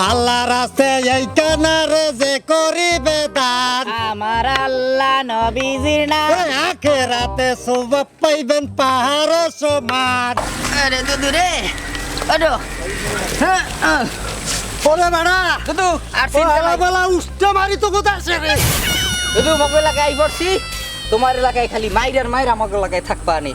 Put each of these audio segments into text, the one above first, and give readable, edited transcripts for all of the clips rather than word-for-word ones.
আল্লাহ রাস্তে এইখানে রে যে করিবে দান আমার আল্লাহ নবীজির নাম আখেরাতে সওয়াব পাইবেন পাহাড় সমান। আরে দুদু রে ওডো ওরে বাড়া দুদু আর বেলা উষ্টা মারি তো কোথায় আছে রে? দুদু মগ এলাকায় পড়ছি, তোমার এলাকায় খালি মাইরার মাইরা মগ এলাকায় থাকবা নি।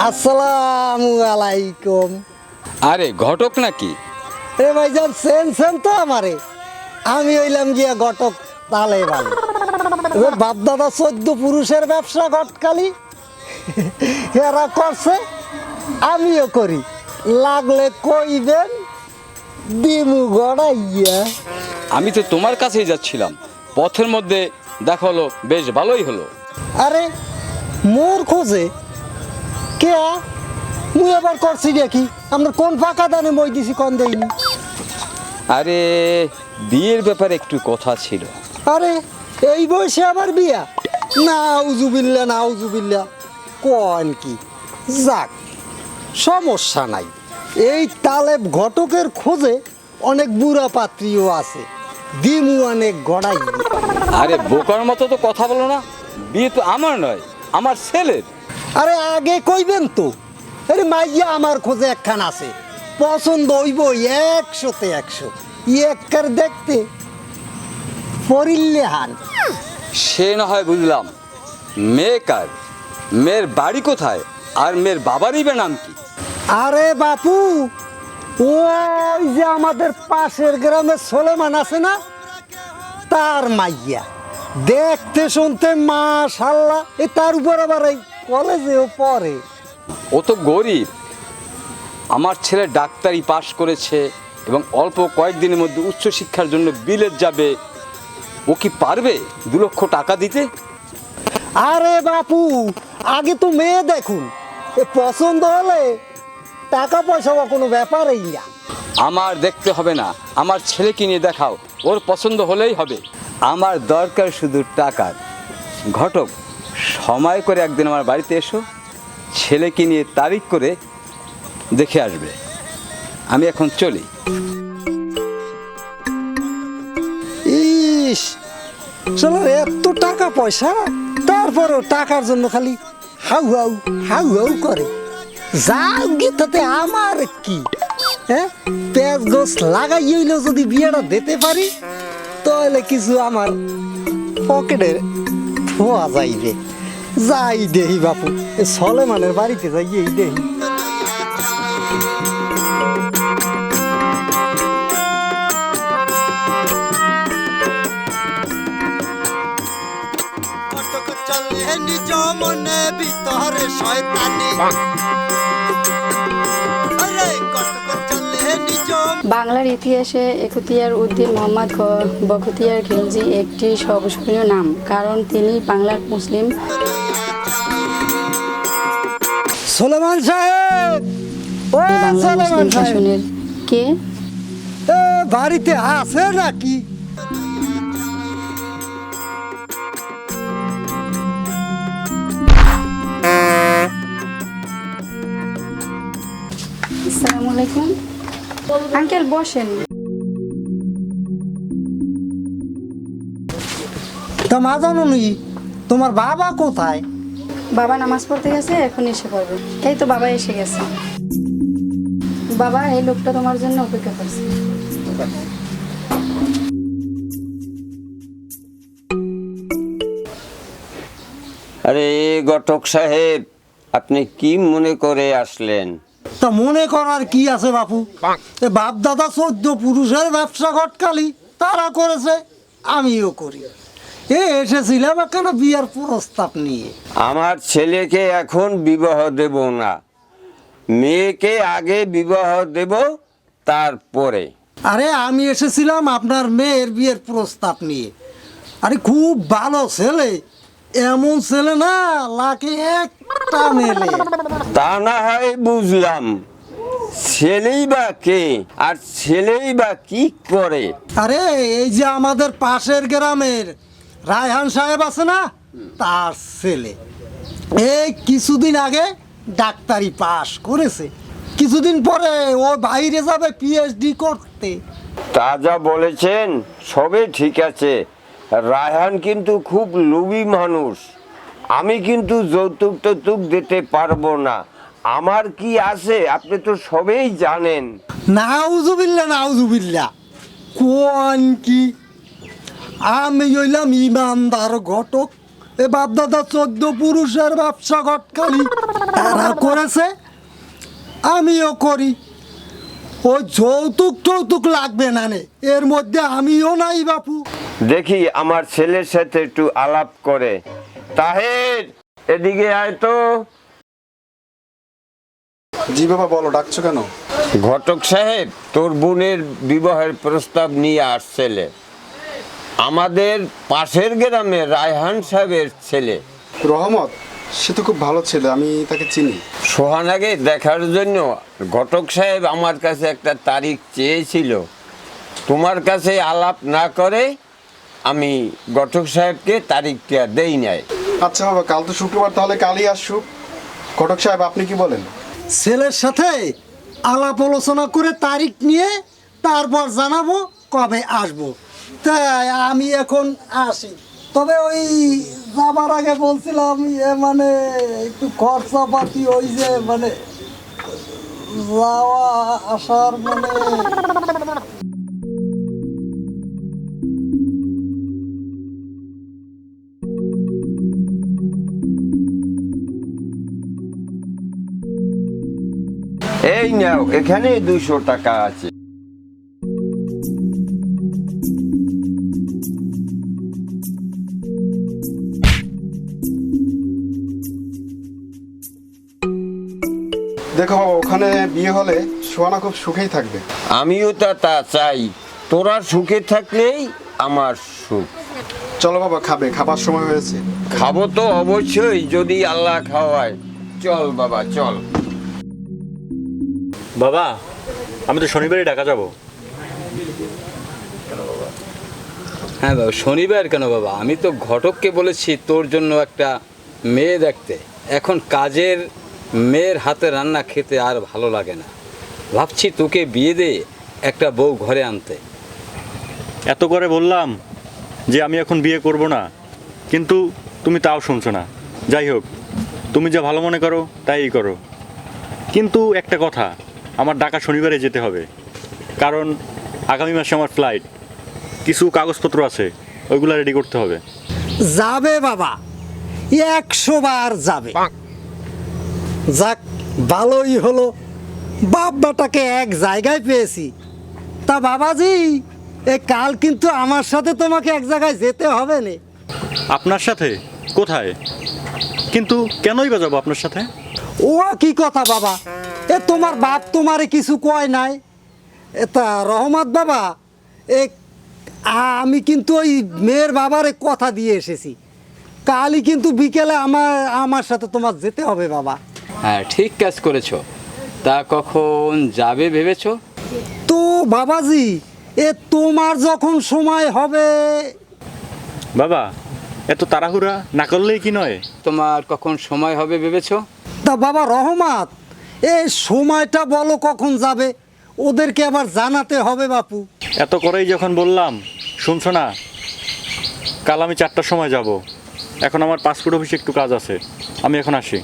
আসসালামু আলাইকুম। আরে ঘটক নাকি? এ ভাইজান সেন তো আমারে, আমি হইলাম গিয়া ঘটক তালে বালে। বাপ দাদা 14 পুরুষের ব্যবসা ঘটকালি এরা করছে, আমিও করি। লাগলে কইবেন দিমু গড়াইয়া। আমি তো তোমার কাছেই যাচ্ছিলাম, পথের মধ্যে দেখা হলো, বেশ ভালোই হলো। আরে মোর খোঁজে কে? মুই এবার করছি দেখি আমরা কোন ফাঁকা দানে মই দিছি কোন দেইনি। আরে বিয়ের ব্যাপারে একটু কথা ছিল। আরে এই বয়সে আবার বিয়া? না উজুবিল্লা না উজুবিল্লা কোন কি, যাক সমস্যা নাই। এই তালেব ঘটকের খোঁজে অনেক বুড়া পাত্রীও আছে, দিমু অনেক গড়াই। আরে বোকার মতো তো কথা বলো না, বিয়ে তো আমার নয়, আমার ছেলের। আরে আগে কইবেন তো। আরে মাইয়া আমার খোঁজে একখান আছে, পছন্দ হইব 100তে 100। একবার দেখতে পরিল্লে হান। সে না হয় বুঝলাম, মেয়ে কার, মেয়ের বাড়ি কোথায়, আর মেয়ের বাবারই বা নাম কি? আরে বাপু, ওই যে আমাদের পাশের গ্রামে সোলেমান আছে না, তার মাইয়া। দেখতে শুনতে মাশাআল্লাহ, তার উপর আবার এই কলেজেও পড়ে। ও তো গরিব। আমার ছেলে ডাক্তারি পাশ করেছে এবং অল্প কয়েকদিনের মধ্যে উচ্চশিক্ষার জন্য বিলেত যাবে। ও কি পারবে 2 লক্ষ টাকা দিতে? আরে বাপু, আগে তো মেয়ে দেখুন, পছন্দ হলে টাকা পয়সা কোনো ব্যাপারই না। আমার দেখতে হবে না, আমার ছেলেকে নিয়ে দেখাও, ওর পছন্দ হলেই হবে। আমার দরকার শুধু টাকার। ঘটক, সময় করে একদিন আমার বাড়িতে এসো, ছেলেকে নিয়ে তারিখ করে দেখে আসবে। আমি এখন চলি। ইস, চলো এত টাকা পয়সা, তারপরও টাকার জন্য খালি হাউ হাউ হাউ হাউ করে। যাও গীতাতে আমার কি, হ্যাঁ পেঁয়াজ গোস লাগাই হইলেও যদি বিয়েটা দিতে পারি, তাহলে কিছু আমার পকেটে ধোয়া যাইবে। যাই দেহি বাপু, সলেমানের বাড়িতে যাই এই দেহি। নিজ মনে ভিতরে শয়তানি। বাংলার ইতিহাসে একুতিয়ার উদ্দিন মোহাম্মদ বখতিয়ার খিলজি একটি সর্বস্মরণীয় নাম, কারণ তিনি বাংলার মুসলিম। সোলেমান সাহেব, ও বাংলার সোলেমান মুসলিম সাহেব, শাসনের কে? বাড়িতে আছে নাকি? আসসালামু আলাইকুম আঙ্কেল, বসেন। তা মা জানো নি তোমার বাবা কোথায়? বাবা নামাজ পড়তে গেছে, এখন এসে পড়বে। এই তো বাবা এসে গেছে। বাবা, এই লোকটা তোমার জন্য অপেক্ষা করছে। আরে ঘটক সাহেব, আপনি কি মনে করে আসলেন? তা মনে করার কি আছে বাপু, এ বাপ দাদা 14 পুরুষের ব্যবসা ঘটকালি তারা করেছে, আমিও করি। এসেছিলাম কেন বিয়ার প্রস্তাব নিয়ে। আমার ছেলেকে এখন বিবাহ দেব না, মেয়েকে আগে বিবাহ দেব, তারপরে। আরে আমি এসেছিলাম আপনার মেয়ের বিয়ের প্রস্তাব নিয়ে। আরে খুব ভালো ছেলে, এমন ছেলে না লাখে একটা মেলে। তা না হয় বুঝলাম, ছেলেই বা কে আর ছেলেই বা কি করে? আরে এই যে আমাদের পাশের গ্রামের রায়হান সাহেব আছে না, তার ছেলে। এই কিছুদিন আগে ডাক্তারি পাশ করেছে, কিছুদিন পরে ও বাইরে যাবে পিএইচডি করতে। তা যা বলেছেন সবে ঠিক আছে, রায়হান কিন্তু খুব লোভী মানুষ। আমি কিন্তু যৌতুক টৌতুক দিতে পারবো না। আমার কি আছে আপনি তো সবেই জানেন। নাউজুবিল্লা নাউজুবিল্লা, কোন কি? আমি হইলাম ইমানদার ঘটক, এ বাপদাদা 14 পুরুষের ব্যবসা ঘটকালি তারা করেছে, আমিও করি। ওই যৌতুক টৌতুক লাগবে না নে, এর মধ্যে আমিও নাই বাপু। দেখি আমার ছেলের সাথে একটু আলাপ করে। তাহের, এদিকে আয় তো। জি বাবা, বলো, ডাকছো কেন? ঘটক সাহেব, তোর বোনের বিবাহের প্রস্তাব নিয়ে আসছিলে। আমাদের পাশের গ্রামে রায়হান সাহেবের ছেলে। রহমত, সে তো খুব ভালো ছেলে, আমি তাকে চিনি। সোহানাকে দেখার জন্য ঘটক সাহেব আমার কাছে একটা তারিখ চেয়েছিল। তোমার কাছে আলাপ না করে আমি ঘটক সাহেবকে তারিখটা দেই নাই। আচ্ছা বাবা, কাল তো শুক্রবার, তাহলে কালই আসুক। ঘটক সাহেব, আপনি কি বলেন? ছেলের সাথে আলাপ আলোচনা করে তারিখ নিয়ে তারপর জানাবো কবে আসবো। তাই আমি এখন আসি, তবে ওই যাবার আগে বলছিলাম মানে একটু খরচাপাতি, ওই যে মানে যাওয়া আসার মানে। এই নাও, এখানে 200 টাকা আছে। দেখো বাবা, ওখানে বিয়ে হলে সোহানা খুব সুখেই থাকবে। আমিও তা চাই, তোরা সুখে থাকলেই আমার সুখ। চলো বাবা, খাবার সময় হয়েছে। খাবো তো অবশ্যই, যদি আল্লাহ খাওয়ায়। চল বাবা, চল। বাবা, আমি তো শনিবারই ঢাকা যাব। হ্যাঁ বাবা, শনিবার কেন বাবা? আমি তো ঘটককে বলেছি তোর জন্য একটা মেয়ে দেখতে। এখন কাজের মেয়ের হাতে রান্না খেতে আর ভালো লাগে না, ভাবছি তোকে বিয়ে দিয়ে একটা বউ ঘরে আনতে। এত করে বললাম যে আমি এখন বিয়ে করব না, কিন্তু তুমি তাও শুনছো না। যাই হোক, তুমি যা ভালো মনে করো তাই করো। কিন্তু একটা কথা, আমার ঢাকা শনিবারে যেতে হবে, কারণ আগামী মাসে আমার ফ্লাইট। কিছু কাগজপত্র আছে, ওইগুলো রেডি করতে হবে। যাবে বাবা, 100 বার যাবে। যাক, ভালোই হলো, বাপ বেটাকে এক জায়গায় পেয়েছি। তা বাবাজি, কাল কিন্তু আমার সাথে তোমাকে এক জায়গায় যেতে হবে না। আপনার সাথে? কোথায়? কিন্তু কেনই বা যাবো আপনার সাথে? ও কি কথা বাবা, তোমার বাপ তোমারে কিছু কয় নাই? তা রহমত বাবা, আমি কিন্তু ওই মেয়ের বাবারে কথা দিয়ে এসেছি, কালই কিন্তু বিকেলে আমার সাথে তোমার যেতে হবে বাবা। হ্যাঁ, ঠিক কাজ করেছো। তা কখন যাবে ভেবেছো? তো বাবাজি, তোমার যখন সময় হবে। বাবা, এত তাড়াহুড়া না করলেই কি নয়? তোমার কখন সময় হবে ভেবেছো? তা বাবা রহমত, এই সময়টা বলো কখন যাবে, ওদেরকে আবার জানাতে হবে বাপু। এত করেই যখন বললাম, শুনছো না? কাল আমি 4টার সময় যাব। এখন আমার পাসপোর্ট অফিসে একটু কাজ আছে, আমি এখন আসি।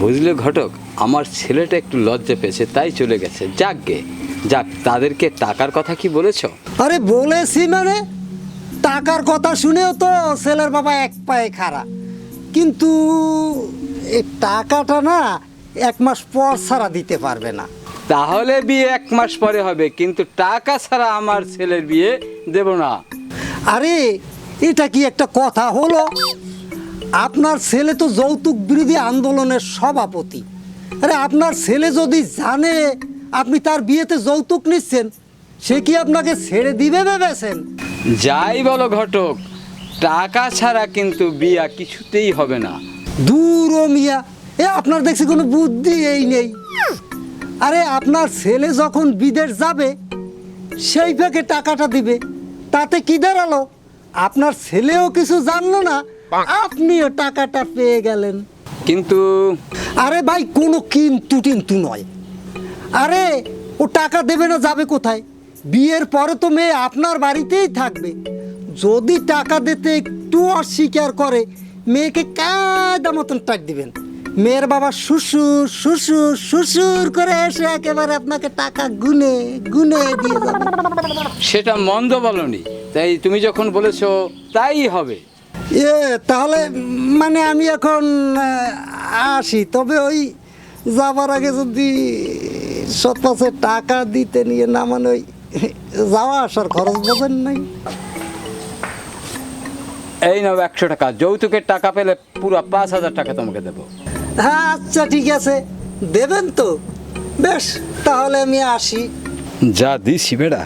বুঝলে ঘটক, আমার ছেলেটা একটু লজ্জা পেয়েছে তাই চলে গেছে। যাক, তাদেরকে টাকার কথা কি বলেছো? আরে বলেছি মানে, টাকার কথা শুনেও তো ছেলের বাবা এক পায়ে খাড়া, কিন্তু এই টাকাটা না 1 মাস পর ছাড়া দিতে পারবে না। তাহলে বিয়ে 1 মাস পরে হবে, কিন্তু টাকা ছাড়া আমার ছেলের বিয়ে দেব না। আরে এটা কি একটা কথা হলো? আপনার ছেলে তো যৌতুক বিরোধী আন্দোলনের সভাপতি। আরে আপনার ছেলে যদি জানে আপনি তার বিয়েতে যৌতুক নিচ্ছেন, সে কি আপনাকে ছেড়ে দিবে ভেবেছেন? যাই বলো ঘটক, টাকা ছাড়া কিন্তু বিয়া কিছুতেই হবে না। দূর ও মিয়া, আপনার দেখছি কোনো বুদ্ধি এই নেই। আরে আপনার ছেলে যখন বিদেশ যাবে সেই ফাঁকে টাকাটা দিবে, তাতে কি দাঁড়ালো? আপনার ছেলেও কিছু জানলো না, আপনিও টাকাটা পেয়ে গেলেন। কিন্তু আরে ভাই, কোনো কিন্তু নয়। আরে ও টাকা দেবে না যাবে কোথায়? বিয়ের পরে তো মেয়ে আপনার বাড়িতেই থাকবে। যদি টাকা দিতে একটু অস্বীকার করে, মেয়েকে কায়দা মতন টাক দিবেন। মেয়ের বাবা শ্বশুর শ্বশুর শ্বশুর করে এসে একেবারে আপনাকে টাকা গুনে গুনে দিয়ে যাবে। সেটা মন্দ বলনি, তাই তুমি যখন বলেছো তাই হবে। তাহলে মানে আমি এখন আসি, তবে ওই যাবার আগে যদি 7 টাকা দিতে নিয়ে না, মানে ওই যাওয়া আসার খরচ বোঝেন নাই। এই নাও 100 টাকা, যৌতুকের টাকা পেলে পুরো 5000 টাকা তোমাকে দেবো। হ্যাঁ আচ্ছা ঠিক আছে, দেবেন তো? বেশ, তাহলে আমি আসি। যা দিছি বেড়া,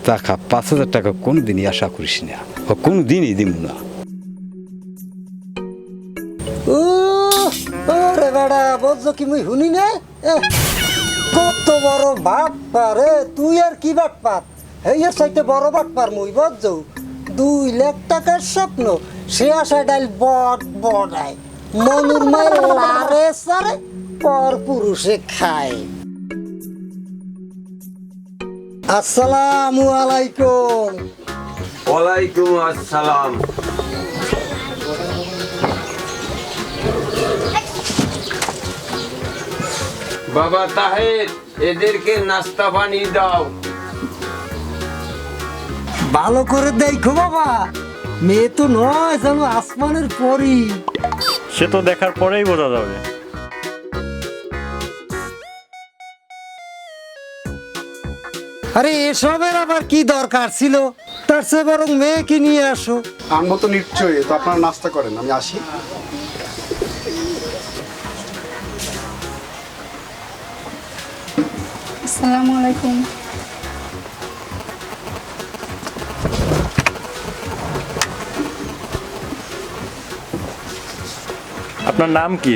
টাকা 5000 টাকা কোনোদিনই আশা করিস না, ও কোনোদিনই দিব না। ওরে বেড়া, বলছো কি মুই শুনি না? কত বড় বাপ পারে তুই, আর কি বাপ পার? এই সাইতে বড় বাপ পার মুই, বুঝছো? 2 লাখ টাকার স্বপ্ন, সে আশা ডাইল বট বড়ায়, মনুর মায়ের লারে সারে পর পুরুষে খায়। আসসালামু আলাইকুম। ওয়ালাইকুম আসসালাম। বাবা তাহের, এদেরকে নাস্তা পানি দাও। ভালো করে দেখো বাবা, মেয়ে তো নয় যেন আসমানের পরী। সে তো দেখার পরেই বোঝা যাবে। আরে এসবের আবার কি দরকার ছিল? তার চেয়ে বরং মেয়েকে নিয়ে আসো। আনবো তো নিশ্চয়ই, তো আপনারা নাস্তা করেন, আমি আসি। আসসালামু আলাইকুম। আপনার নাম কি?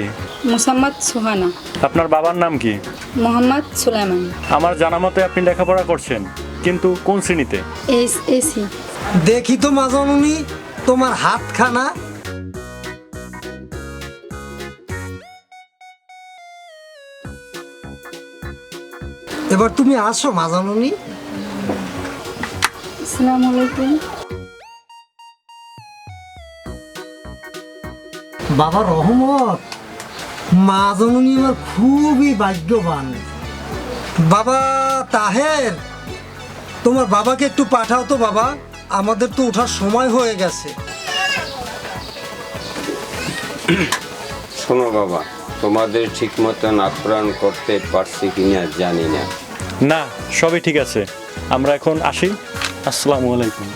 মোসাম্মদ সোহানা। আপনার বাবার নাম কি? মোহাম্মদ সুলাইমান। আমার জানা মতে আপনি লেখাপড়া করছেন, কিন্তু কোন শ্রেণীতে? এসি। দেখি তো মাজননি তোমার হাতখানা। এবার তুমি আসো মাজননি। আসসালামু আলাইকুম। বাবা রহমত, মা জননী আমার খুবই ভাগ্যবান। বাবা তাহের, তোমার বাবাকে একটু পাঠাও তো বাবা, আমাদের তো ওঠার সময় হয়ে গেছে। শোনো বাবা, তোমাদের ঠিক মতন আপ্যায়ন করতে পারছি কিনা জানি না। না, সবই ঠিক আছে, আমরা এখন আসি। আসসালামু আলাইকুম।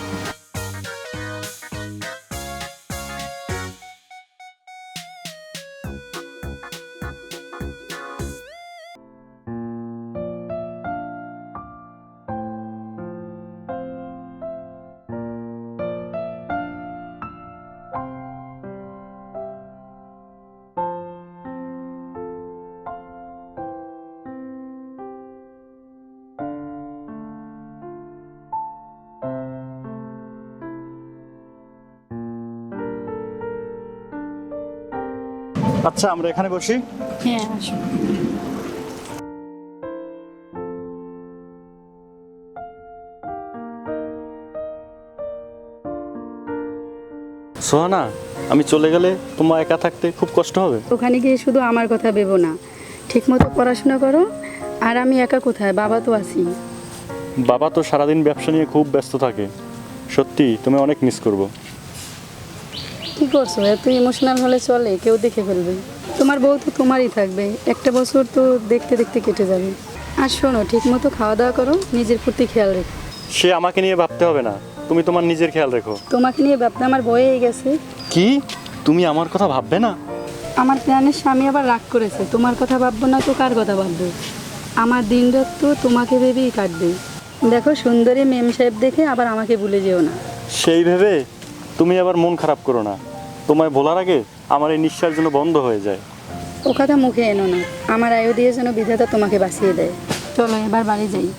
আচ্ছা, আমরা এখানে বসি। হ্যাঁ আসো। সোহানা, আমি চলে গেলে তোমার একা থাকতে খুব কষ্ট হবে। ওখানে গিয়ে শুধু আমার কথা ভেবো না, ঠিকমতো পড়াশোনা করো। আর আমি একা কোথায়, বাবা তো আছি। বাবা তো সারাদিন ব্যবসা নিয়ে খুব ব্যস্ত থাকে, সত্যি তুমি অনেক মিস করব। কি করছো, এত ইমোশনাল হলে চলে? কেউ দেখে ফেলবে। তোমার বউ তো তোমারই থাকবে, একটা বছর তো দেখতে দেখতে কেটে যাবে। আর শোনো, ঠিক মতো খাওয়া দাওয়া করো, নিজের প্রতি খেয়াল রেখো। সে আমাকে নিয়ে ভাবতে হবে না, তুমি তোমার নিজের খেয়াল রেখো। তোমাকে নিয়ে ভাবতে আমার বয়ে গেছে। কি, তুমি আমার কথা ভাববে না? আমার প্রাণের স্বামী আবার রাগ করেছে, তোমার কথা ভাববো না তো কার কথা ভাববো? আমার দিন রাত তো তোমাকে ভেবেই কাটবে। দেখো, সুন্দরী মেম সাহেব দেখে আবার আমাকে ভুলে যেও না। সেই ভেবে তুমি আবার মন খারাপ করো না। তোমায় বলার আগে আমার এই নিঃশ্বাস যেন বন্ধ হয়ে যায়। ও কথা মুখে এনো না, আমার আয়ু দিয়ে যেন বিধাতা তোমাকে বাঁচিয়ে দেয়। চলো এবার বাড়ি যাই।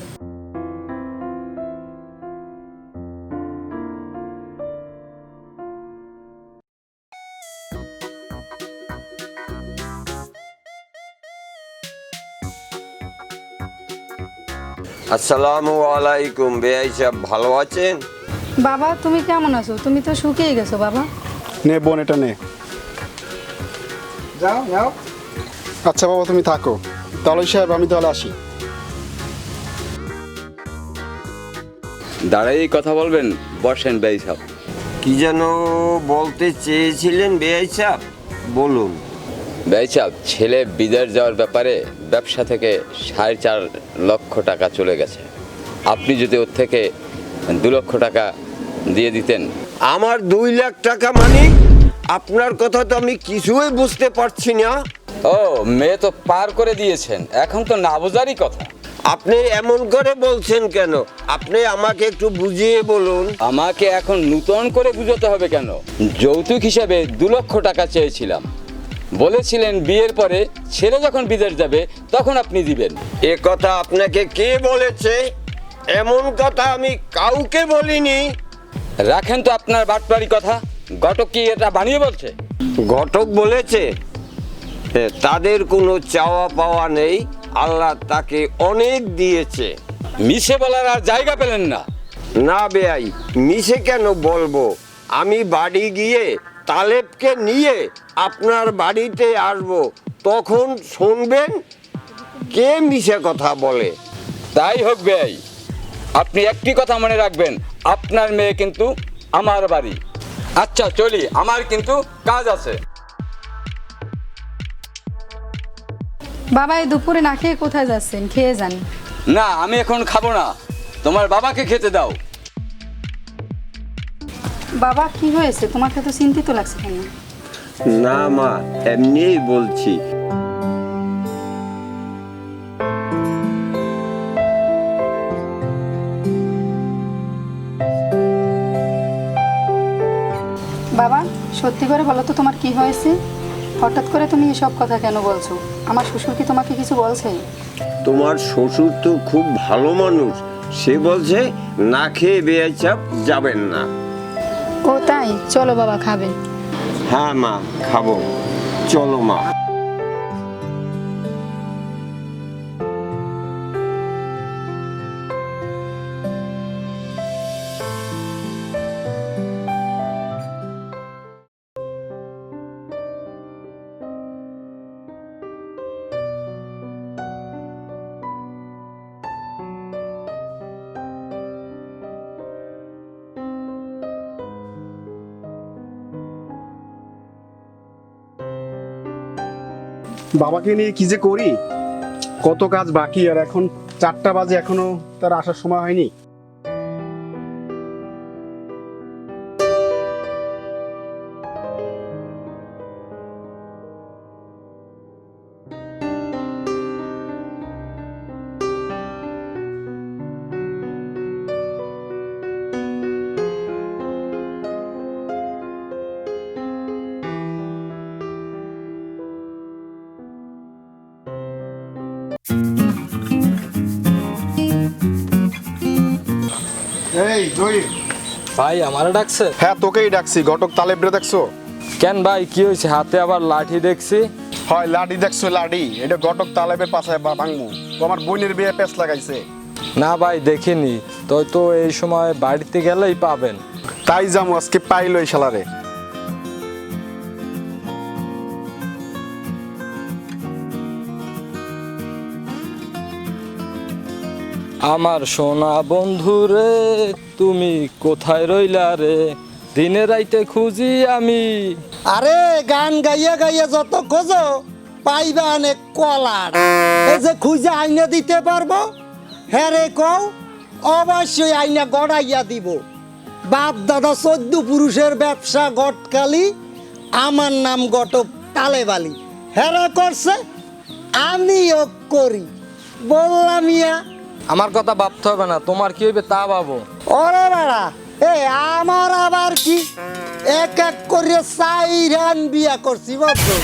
আসসালামু আলাইকুম। বেআই সাহেব ভালো আছেন? বাবা, তুমি কেমন আছো? তুমি তো শুকিয়ে গেছো বাবা। নে বোন, এটা নে। যাও যাও। আচ্ছা বাবা, তুমি থাকো। তালই সাহেব, আমি তাহলে আসি। দাঁড়াই কথা বলবেন? বসেন বেআই সাহেব। কি যেন বলতে চেয়েছিলেন বেআই সাহেব, বলুন। বেআই সাহেব, ছেলে বিদেশ যাওয়ার ব্যাপারে ব্যবসা থেকে 4.5 লক্ষ টাকা চলে গেছে। আপনি যদি ওর থেকে 2 লক্ষ টাকা দিয়ে দিতেন। আমার 2 লাখ টাকা মানে? আপনার কথা তো আমি কিছুই বুঝতে পারছি না। ও, মেয়ে তো পার করে দিয়েছেন, এখন তো না বোঝারই কথা। আপনি এমন করে বলছেন কেন? আপনি আমাকে একটু বুঝিয়ে বলুন। আমাকে এখন নূতন করে বুঝাতে হবে কেন? যৌতুক হিসাবে 2 লক্ষ টাকা চেয়েছিলাম, বলেছিলেন বিয়ের পরে ছেলে যখন বিদেশ যাবে তখন আপনি দিবেন। এ কথা আপনাকে কে বলেছে? এমন কথা আমি কাউকে বলিনি। রাখেন তো আপনার বাটপাড়ি কথা। ঘটক কি এটা বানিয়ে বলছে? ঘটক বলেছে? তাদের কোনো চাওয়া পাওয়া নেই, আল্লাহ তাকে অনেক দিয়েছে। মিশে বলার আর জায়গা পেলেন না। না বেআই, মিশে কেন বলবো? আমি বাড়ি গিয়ে তালেবকে নিয়ে আপনার বাড়িতে আসবো, তখন শুনবেন কে মিশে কথা বলে। তাই হোক বেআই, আপনি একটি কথা মনে রাখবেন, আপনার মেয়ে কিন্তু আমার বাড়ি। আচ্ছা চলি, আমার কিন্তু কাজ আছে। বাবা, এই দুপুরে না খেয়ে কোথায় যাচ্ছেন? খেয়ে যান। না, আমি এখন খাবো না, তোমার বাবাকে খেতে দাও। বাবা, কি হয়েছে? তোমাকে তো চিন্তিত লাগছে কেন? না মা, এমনিই বলছি। বাবা, সত্যি করে বলো তো তোমার কি হয়েছে? হঠাৎ করে তুমি এসব কথা কেন বলছো? আমার শ্বশুর কি তোমাকে কিছু বলছে? তোমার শ্বশুর তো খুব ভালো মানুষ, সে বলছে না খেয়ে বেআই সাহেব যাবেন না। ও তাই? চলো বাবা, খাবে। হ্যাঁ মা, খাবো, চলো মা। বাবাকে নিয়ে কি যে করি, কত কাজ বাকি। আর এখন 4টা বাজে, এখনো তার আসার সময় হয়নি। এই জহির। ভাই, আমারও ডাকছে? হ্যাঁ, তোকেই ডাকছি। ঘটক তালেবরে দেখছো? কেন ভাই, কি হয়েছে? হাতে আবার লাঠি দেখছি। হয়, লাডি দেখছো? লাডি এটা ঘটক তালেবের পাশায় ভাঙমু। ও আমার বোনের বিয়ে পেঁচ লাগাইছে। না ভাই, দেখিনি তো এই সময় বাড়িতে গেলেই পাবেন। তাই যামু, আজকে পাইলো এই শালারে। আমার সোনা বন্ধু রে তুমি কোথায় রইলা রে, দিনে রাইতে খুঁজি আমি। আরে গান গাইয়া গাইয়া যত খোঁজো পাইবা অনেক কলার। এই যে খুঁজে আইনা দিতে পারবো, হ্যাঁ রে কও, অবশ্যই আইনা গড়াইয়া দিব। বাপ দাদা 14 পুরুষের ব্যবসা গটকালি, আমার নাম গটক তালেবালি। হ্যাঁ করছে, আমিও করি, বললাম ইয়া। আমার কথা ভাবতে হবে না, তোমার কি হইবে তা ভাবো। ওরে বাড়া, আমার আবার কি, এক এক করে 4 বিয়া করছি বুঝছো।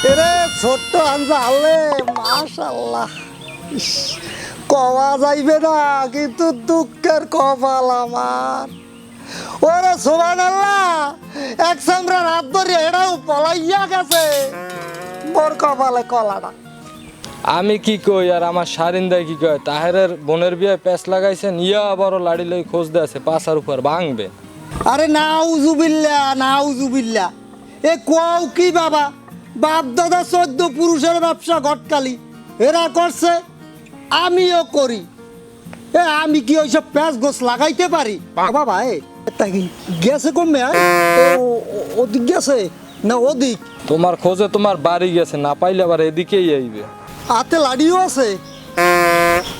এরে ছোট্ট আনজা আলে, মাশাআল্লাহ, ইস, কওয়া যাইবে না কিন্তু দুঃখের কপাল আমার। ওরে সুবহানাল্লাহ, এক সামরা রাত ধরে এটাও পলাইয়া গেছে মোর কপালে কলাটা। আমি কি কই আর আমার সারিন্দায় কি কয়, তাহেরের বোনের বিয়ে প্যাঁচ লাগাইছেন, ইয়া আবারও লাড়ি লই খোঁজ দেছে, পাশার উপর ভাঙবে। আরে নাউজুবিল্লাহ নাউজুবিল্লাহ, এ কোয়াও কি বাবা, বাপ দাদা 14 পুরুষের ব্যবসা ঘটকালি, এরা করছে আমিও করি। আমি কি ওইসব প্যাঁচ গোছ লাগাইতে পারি? বাবা এটা কি গেছে কমে? ওদিক গেছে না ওদিক? তোমার খোঁজে তোমার বাড়ি গেছে, না পাইলে আবার এদিকেই আইবে। হাতে লাড়িও আছে।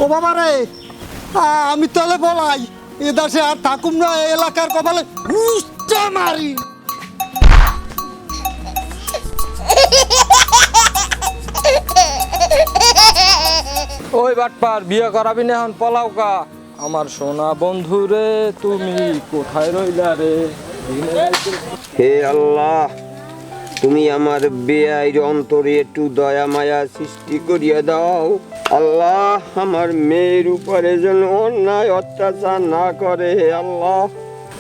ও বাবা রে, আমি তাহলে বলাই এ দেশে আর থাকুম না, এলাকার কপালে উস্টা মারি। ওই বাটপার, বিয়ে করাবি না এখন পলাও কা। আমার সোনা বন্ধু রে তুমি কোথায় রইলা রে, দিনে রাইতে। হে আল্লাহ, তুমি আমার বেআইর অন্তরে একটু দয়া মায়া সৃষ্টি করিয়া দাও। আল্লাহ, আমার মেয়ের উপরে যেন অন্যায় অত্যাচার না করে। হে আল্লাহ।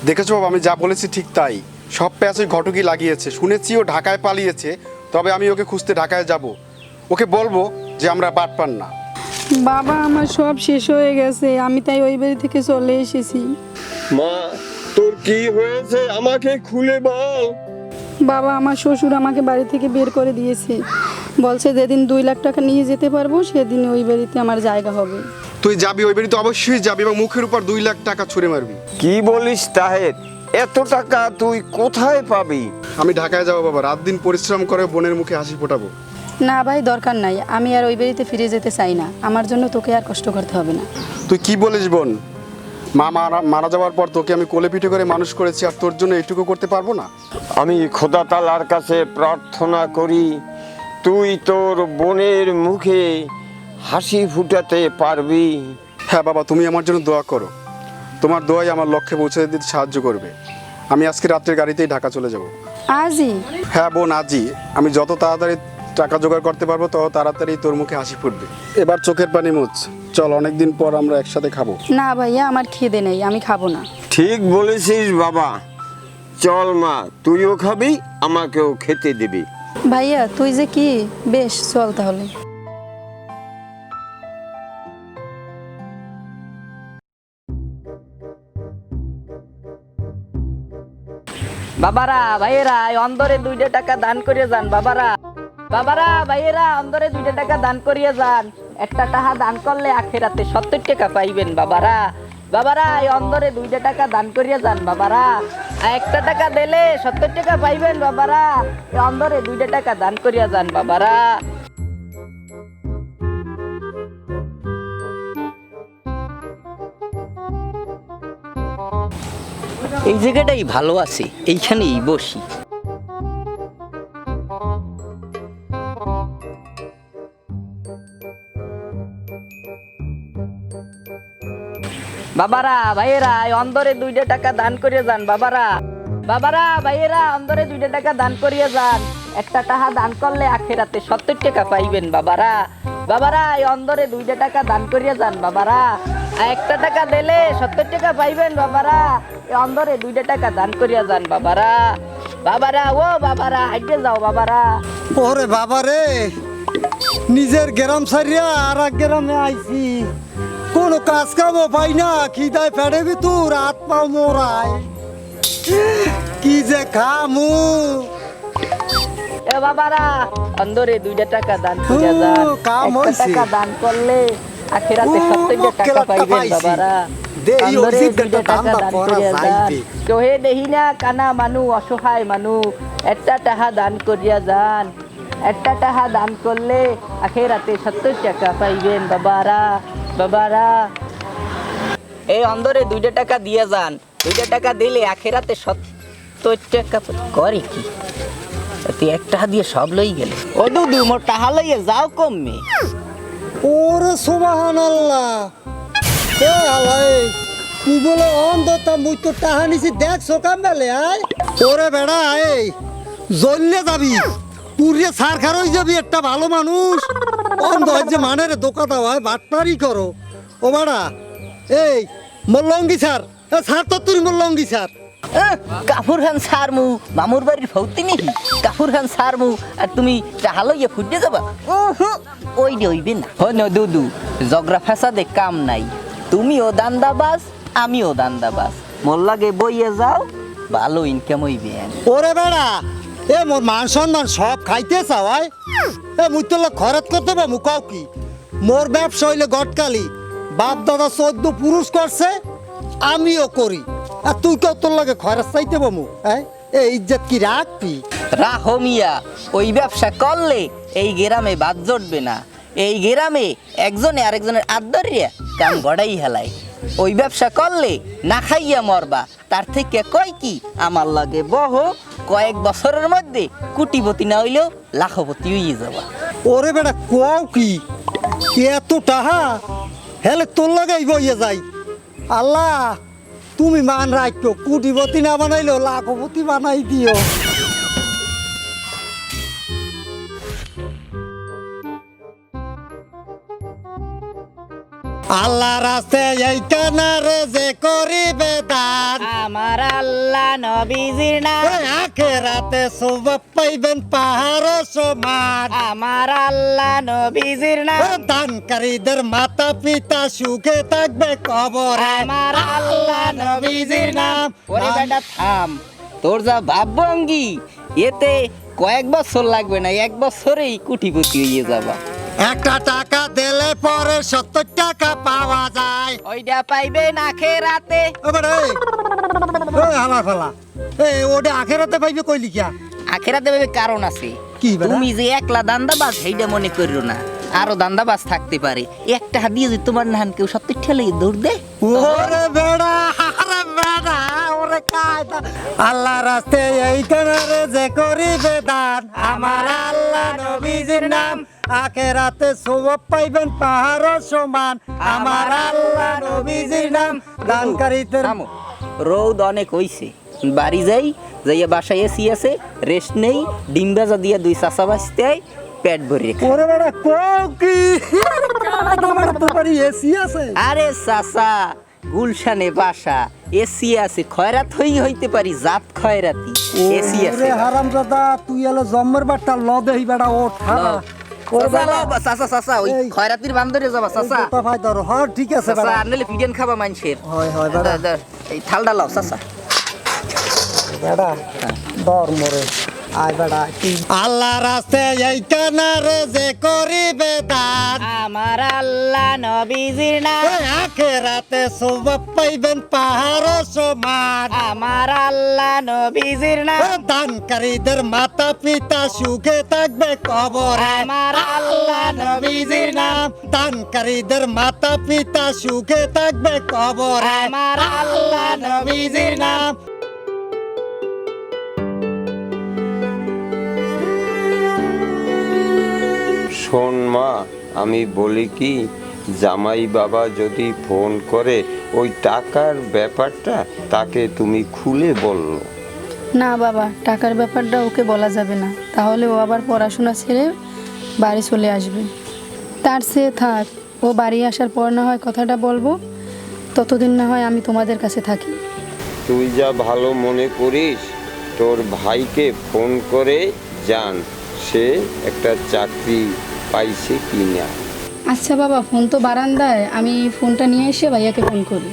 দেখেছো বাবা, আমি যা বলেছি ঠিক তাই। সব প্যাঁচ ওই ঘটকই লাগিয়েছে। শুনেছি ও ঢাকায় পালিয়েছে, তবে আমি ওকে খুঁজতে ঢাকায় যাব। ওকে বলবো যে আমরা বাটপার না। বাবা আমার সব শেষ হয়ে গেছে, আমি তাই ওই বাড়ি থেকে চলে এসেছি। মা, তোর কি হয়েছে আমাকে খুলে বল। বাবা আমার শ্বশুর আমাকে বাড়ি থেকে বের করে দিয়েছে, বলছে যেদিন 2 লাখ টাকা নিয়ে যেতে পারবো সেদিন ওই বাড়িতে আমার জায়গা হবে। তুই যাবি ওই বাড়িতে, অবশ্যই যাবি, এবং মুখের উপর 2 লাখ টাকা ছুঁড়ে মারবি। কি বলিস তাহের, এত টাকা তুই কোথায় পাবি? আমি ঢাকায় যাবো বাবা, রাত দিন পরিশ্রম করে বোনের মুখে হাসি ফোটাবো। না ভাই, দরকার নাই, আমি আর ওই বাড়িতে ফিরে যেতে চাই না। আমার জন্য তোকে আর কষ্ট করতে হবে না। তুই কি বলিস বোন? মা মারা যাওয়ার পর তোকে আমি কোলে পিঠে করে মানুষ করেছি, আর তোর জন্য এইটুকু করতে পারবো না? আমি খোদা তাআলার কাছে প্রার্থনা করি তুই তোর বোনের মুখে হাসি ফুটাতে পারবি। হ্যাঁ বাবা, তুমি আমার জন্য দোয়া করো। তোমার দোয়াই আমার লক্ষ্যে পৌঁছে দিতে সাহায্য করবে। আমি আজকে রাত্রের গাড়িতেই ঢাকা চলে যাব। আজই? হ্যাঁ বোন, আজই। আমি যত তাড়াতাড়ি টাকা জোগাড় করতে পারবো তত তাড়াতাড়ি তোর মুখে হাসি ফুটবে। এবার চোখের পানি মুছ, চল, অনেকদিন পর আমরা একসাথে খাবো। না ভাইয়া, আমার খিদে নেই, আমি খাবো না। ঠিক বলেছিস বাবা, চল মা, তুইও খাবি, আমাকেও খেতে দিবি। ভাইয়া তুই যে কি, বেশ চল তাহলে। বাবারা ভাইয়েরা, এই অন্দরে 2 টাকা দান করিয়ে যান। বাবারা বাবারা ভাইয়েরা, অন্দরে 2 টাকা দান করিয়ে যান। একটা টাকা দান করলে আখেরাতে 70 টাকা পাইবেন। বাবারা বাবারা, এই অন্দরে 2 টাকা দান করিয়ে যান। বাবারা, একটা টাকা দিলে 70 টাকা পাইবেন। বাবারা, এই অন্দরে 2 টাকা দান করিয়ে যান। বাবারা, এই জায়গাটাই ভালো আছে, এইখানেই বসি। বাবারা ভাইয়েরা, এই অন্দরে 2 টাকা দান করিয়ে যান। বাবারা বাবারা ভাইয়েরা, অন্দরে 2 টাকা দান করিয়ে যান। একটা টাকা দান করলে আখেরাতে 70 টাকা পাইবেন। বাবারা বাবারা, এই অন্দরে 2 টাকা দান করিয়ে যান। বাবারা, একটা টাকা দিলে 70 টাকা পাইবেন। বাবারা, এই অন্দরে 2 টাকা দান করিয়া যান। বাবারা বাবারা, ও বাবারা, হাইটে যাও বাবারা। ওরে বাবা রে, নিজের গ্রাম ছাড়িয়া আর এক গ্রামে আইছি, কোনো কাজ কামও পাই না, খিদায় ফেড়ে ভিতর হাত পাও মোরায়, কি যে খামু। এ বাবারা, অন্দরে 2 টাকা দান করিয়া যান। কাম একটা হইছে। টাকা দান করলে আখেরাতে 70 টাকা মক্কেলারটা পাইবেন পাইছি। বাবারা দেহি অন্তরে অজিত 2 একটা টাকা ধান্দা দান করা করিয়া যান যাইবে। কেহে দেহি না কানা মানু অসহায় মানু একটা টাকা দান করিয়া যান একটা টাকা দান করলে আখেরাতে 70 টাকা পাইবেন বাবারা বাবারা এই অন্দরে 2 টাকা দিয়ে যান 2 টাকা দিলে আখেরাতে 70 টাকা করে কি তুই একটা দিয়ে সব লই গেল ও দুদু মোর টাকা লইয়ে যাও কমে ওরে সুবহানাল্লাহ এ আলাই তুই বলে অন্ধতা মুই তো টাহা নিছি দেখ সকাম বেলে আয় ওরে বেড়া এই জ্বললে যাবি পুরিয়ে সার খার হয়ে যাবি একটা ভালো মানুষ অন্ধ হয় যে মানের দোকা দাও হয় বাটপারি করো ও বেড়া এই মোর লঙ্গি স্যার স্যার তো তুই মোর লঙ্গি স্যার কাপুর খান সারমু মামুর বাড়ির ফৌতি নেহি কাপুর খান সারমু আর তুমি টাহা লইয়ে ফুটে যাবা ওই যে ওইবে না হন দুদু জগরা ফেসাদে কাম নাই তুমিও দান্দাবাজ আমিও দান্দাবাজ মোর লাগে বইয়ে যাও ভালো ইনকাম হইবে ওরে বেড়া এ মোর মান সম্মান সব খাইতে চাওয়াই এ মুই তো খরচ করতে বা মুকাও কি মোর ব্যবসা হইলে গটকালি বাপ দাদা 14 পুরুষ করছে আমিও করি আর তুই কেউ তোর লাগে খরচ চাইতে বামু হ্যাঁ এ ইজ্জত কি রাখবি রাহো মিয়া ওই ব্যবসা করলে এই গ্রামে বাদ জটবে না এই গ্রামে একজনে আরেকজনের আদরিয়া কাম গড়াই হেলায় ওই ব্যবসা করলে না খাইয়া মরবা তার থেকে কয় কি আমার লাগে বহ কয়েক বছরের মধ্যে কোটিপতি না হইলেও লাখপতি হয়ে যাবা ওরে বেড়া কোয়াও কি এত টাহা হেলে তোর লাগাই বইয়ে যাই আল্লাহ তুমি মান রাখো কোটিপতি না বানাইলেও লাখপতি বানাই দিও আল্লাহ রাস্তে এই কানারে যে করিবে দান আমার আল্লাহ নবীজির নাম আখেরাতে সওয়াব পাইবেন পাহাড় সমান আমার আল্লাহ নবীজির নাম দানকারীদের মাতা পিতা সুখে থাকবে কবরে আমার আল্লাহ নবীজির নাম ওরে বেটা থাম তোর যা ভাবভঙ্গি এতে কয়েক বছর লাগবে না 1 বছরেই কোটিপতি হয়ে যাবা একটা টাকা দিলে পরে 70 টাকা পাওয়া যায় ওইটা পাইবে না খেরাতে এবারে ওই হালা ফালা এই ওটা আখেরাতে পাইবে কই লিখিয়া আখেরাতে পাইবে কারণ আছে কি বেটা? তুমি যে একলা দান্দাবাজ সেইটা মনে করিও না আরো দান্দাবাজ থাকতে পারে একটা হাত দিয়ে যদি তোমার নাহান কেউ 70 ঠেলে দৌড় দে ওরে বেড়া আরে বেড়া ওরে কায়দা আল্লাহ রাস্তে এই কানারে যে করিবে দান আমার আল্লাহ নবীজির নাম আখেরাতে সওয়াব পাইবেন পাহাড় সমান আমার আল্লাহ নবীজির নাম দানকারীদের থামো রোদ অনেক হইছে বাড়ি যাই যাইয়া বাসায় এসি আছে রেস্ট নেই ডিম ভাজা দিয়া 2 চাচা বাজতে হয় পেট ভরে খাই। ওরে বেড়া কোও কি তোমার তো বাড়ি এসি আছে আরে চাচা গুলশানে বাসা এসি আছে খয়রাত হইতে পারি জাত খয়রাতি এসি আছে ওরে হারামজাদা তুই এলো জম্মের বাট্টা ল দেই বেড়া ওঠ হারা ওরে বেড়া চাচা ওই এই, খয়রাতির বান্দরে যাবা চাচা কথা ভাই ধরো হ্যাঁ ঠিক আছে চাচা বেড়া আনলে পিডিয়ান খাবা মানুষের হয় হয় বেড়া এই থালডা লাও চাচা বেড়া দর মরে আয় বেড়া কি আল্লাহ রাস্তে এই কানারে যে করিবে দান আমার আল্লাহ নবীজির নাম আখেরাতে সওয়াব পাইবেন পাহাড় সমান আমার আল্লাহ নবীজির নাম দানকারীদের মাতা পিতা সুখে থাকবে কবরে আমার আল্লাহ নবীজির নাম দানকারীদের মাতা পিতা সুখে থাকবে কবরে আমার আল্লাহ নবীজির নাম শোন মা, আমি বলি কি, জামাই বাবা যদি ফোন করে ওই টাকার ব্যাপারটা তাকে তুমি খুলে বললো। না বাবা, টাকার ব্যাপারটা ওকে বলা যাবে না, তাহলে ও আবার পড়াশোনা ছেড়ে বাড়ি চলে আসবে। তার চেয়ে থাক, ও বাড়ি আসার পর না হয় কথাটা বলবো, ততদিন না হয় আমি তোমাদের কাছে থাকি। তুই যা ভালো মনে করিস, তোর ভাইকে ফোন করে জান সে একটা চাকরি পাইছে কি না। আচ্ছা বাবা, ফোন তো বারান্দায়, আমি ফোনটা নিয়ে এসে ভাইয়াকে ফোন করি।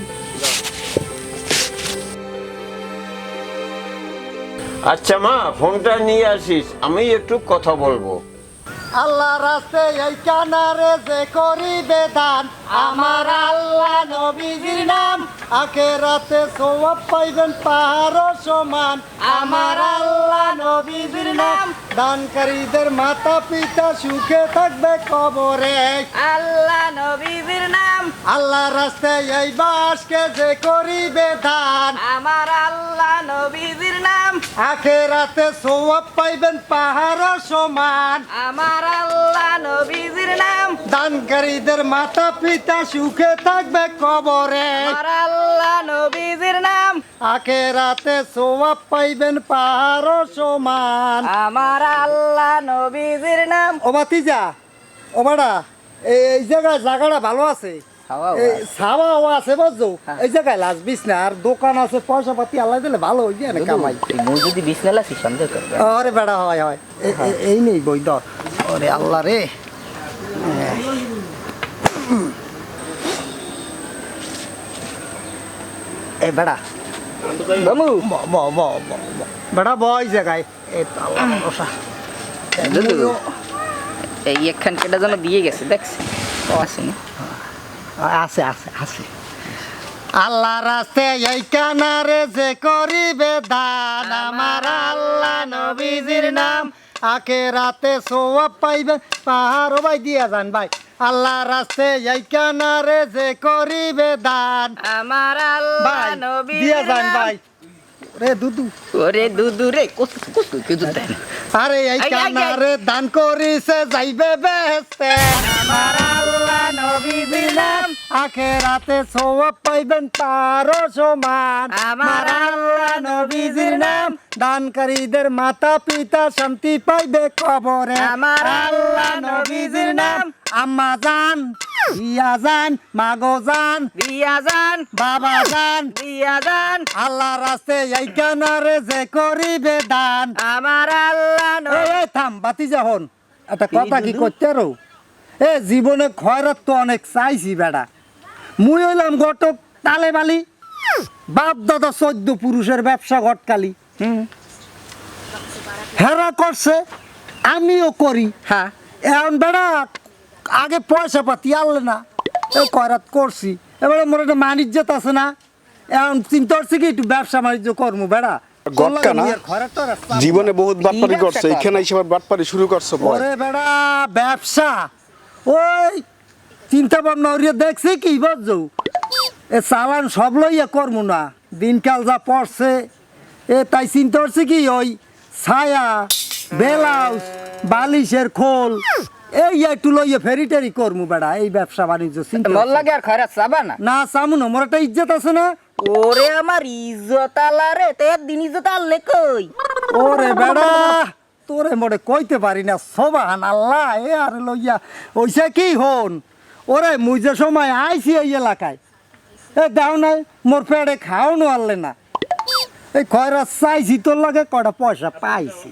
আচ্ছা মা, ফোনটা নিয়ে আসিস, আমি একটু কথা বলবো। আল্লাহ রাস্তে এই কানারে যে করিবে দান আমার আল্লাহ নবীজির নাম আখেরাতে সওয়াব পাইবেন পাহাড় সমান আমার আল্লাহ নবীজির নাম দানকারীদের মাতা পিতা সুখে থাকবে কবরে আল্লাহ নবীজির নাম আল্লাহ রাস্তায় এই বাসকে যে করিবে দান আমার আল্লাহ নবীজির নাম আখেরাতে সওয়াব পাইবেন পাহাড় সমান আমার আল্লাহ নবীজির নাম দানকারীদের মাতা পিতা সুখে থাকবে কবরে আমার আল্লাহ নবীজির নাম আখেরাতে সওয়াব পাইবেন পাহাড় সমান আমার আল্লাহ নবীজির নাম ও ভাতিজা ও বাড়া এই জায়গায় জায়গাটা ভালো আছে এই ছাওয়াও আছে বুঝছো এই জায়গায় লাজবিস না আর দোকান আছে পয়সা পাতি আল্লাহ দিলে ভালো হয়ে যায় না কামাই মুই যদি বিছনালা সন্দেহ করবে আরে বেড়া হয় হয় এই নেই বই ধর ওরে আল্লাহ রে এ বেড়া বামু বেড়া বই জায়গায় এই তো আল্লাহ ভরসা। এই একখান কেটা যেন দিয়ে গেছে দেখছি আছে না আছে আছে আছে আল্লাহ রাস্তে এই কানারে যে করিবে দান আমার আল্লাহ নবীজির নাম আখেরাতে সওয়াব পাইবেন পাহাড় ভাই দিয়া যান ভাই আল্লাহ রাস্তে এই কানারে যে করিবে দান আমার আল্লাহ ভাই দিয়া নবীজির যান নাম ভাই রে দুদু ওরে দুদু রে কত কত কিছু দেন আরে এই কানারে দান করিছে যাইবে বেহেশতে আমার আল্লাহ নবীজির নাম আখেরাতে সওয়াব পাইবেন তার সমান আমার আল্লাহ নবীজির নাম দানকারীদের মাতা পিতা শান্তি পাইবে কবরে আমার আল্লাহ নবীজির নাম আম্মা জান ইয়া জান মাগো জান দিয়া যান বাবা জান দিয়া যান আল্লাহ রাস্তে এই কানারে যে করিবে দান আমার আল্লাহ এই থাম বাতি যখন একটা কথা কি করতে রো এ জীবনে খয়রাত তো অনেক চাইছি বেড়া মুই হইলাম ঘটক তালে বালি বাপ দাদা 14 পুরুষের ব্যবসা ঘটকালি হেরা করছে আমিও করি হ্যাঁ এখন বেড়া আগে পয়সা পাতি আনলে না এই খয়রাত করছি এবারে মোর একটা মানিজ্যত আছে না এখন চিন্তা করছি কি একটু ব্যবসা বাণিজ্য করবো বেড়া গটকা না? জীবনে বহুত বাটপারি ব্যবসা করছে করে? এখানে এসে আবার বাটপারি শুরু করছো বয়। ওরে বেড়া ব্যবসা ওই চিন্তা ভাবনা করিয়া দেখছি কি বুঝছো এ চালান সব লইয়া করবো না দিনকাল যা পড়ছে এ তাই চিন্তা করছি কি ওই ছায়া ব্লাউজ বালিশের খোল এই একটু লইয়া ফেরি টেরি করবো বেড়া এই ব্যবসা বাণিজ্য চিন্তা মল লাগে আর খয়রাত চাবা না না চামু না মোর একটা ইজ্জত আছে না ওরে আমার ইজ্জত আলা রে তে দিন ইজ্জত আনলে কই ওরে বেড়া তোরে মোরে কইতে পারি না সোবাহান আল্লাহ এ আর লইয়া ওইসা কি হন ওরে মুই যে সময় আইছি এই এলাকায় এ দাও নাই মোর পেটে খাওয়ানো আনলে না এই খয়রা চাইছি তোর লাগে কটা পয়সা পাইছি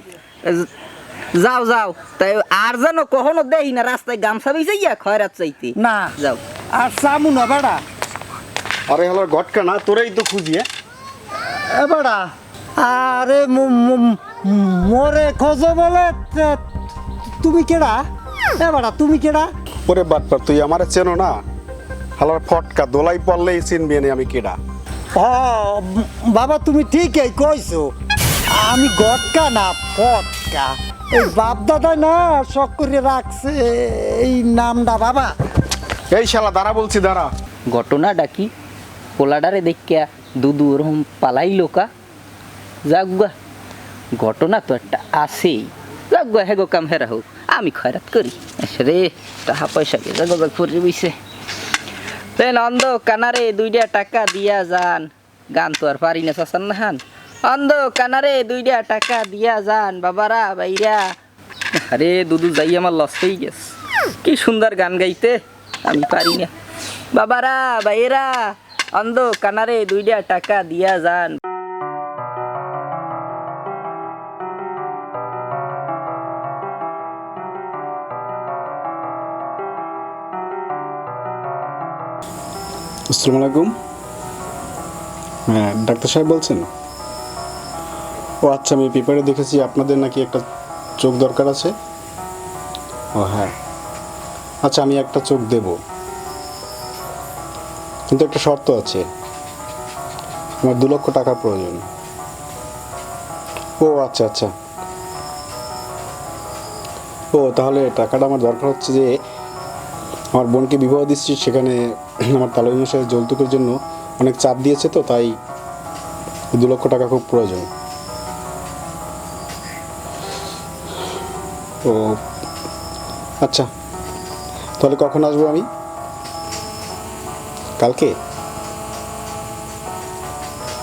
যাও যাও তাই আর যেন কখনো দেই না রাস্তায় গামছা বিছাইয়া খয়রাত চাইতে না যাও আর চামু না বেড়া আরে হলো গটকা না তোরাই তো খুঁজি এ বেড়া আরে মোরে খোঁজো বলে তুমি কেডা এ বেড়া তুমি কেডা ওরে বাটপার তুই আমারে চেনো না হালার ফটকা দোলাই পড়লেই চিনবি না আমি কেডা ও বাবা তুমি ঠিকই কইছো আমি গটকা না ফটকা এই বাপ দাদা না শখ করে রাখছে এই নামটা বাবা এই শালা দাঁড়া বলছি দাঁড়া ঘটনাটা কি পোলাডারে দেখিয়া দুদু ওরকম পালাইলো কা যাগুয়া ঘটনা তো একটা আছেই যাগুয়া হেগো কাম হেরা হোক আমি খয়রাত করি রে টাকা পয়সা কে জাগা করে বইছে তে নন্দ কানারে 2 টাকা দিয়া যান গান তো আর পারি না চাচান না হান অন্ধ কানারে 2 টাকা দিয়া যান বাবারা বাইরা আরে দুদু যাই আমার লস হয়ে গেছে কি সুন্দর গান গাইতে আমি পারি না বাবারা বাইরা অন্ধ কানারে 2 টাকা দিয়া যান আসসালামু আলাইকুম হ্যাঁ ডাক্তার সাহেব বলছেন ও আচ্ছা আমি পেপারে দেখেছি আপনাদের নাকি একটা চোখ দরকার আছে ও হ্যাঁ, আচ্ছা আমি একটা চোখ দেব, কিন্তু একটা শর্ত আছে, আমার 2 লক্ষ টাকা প্রয়োজন। ও আচ্ছা আচ্ছা, ও তাহলে টাকাটা আমার দরকার হচ্ছে যে আমার বোনকে বিবাহ দিচ্ছি, সেখানে আমার তালুই মশাই যৌতুকের জন্য অনেক চাপ দিয়েছে, তো তাই 2 লক্ষ টাকা খুব প্রয়োজন। ও আচ্ছা, তাহলে কখন আসবো আমি? কালকে?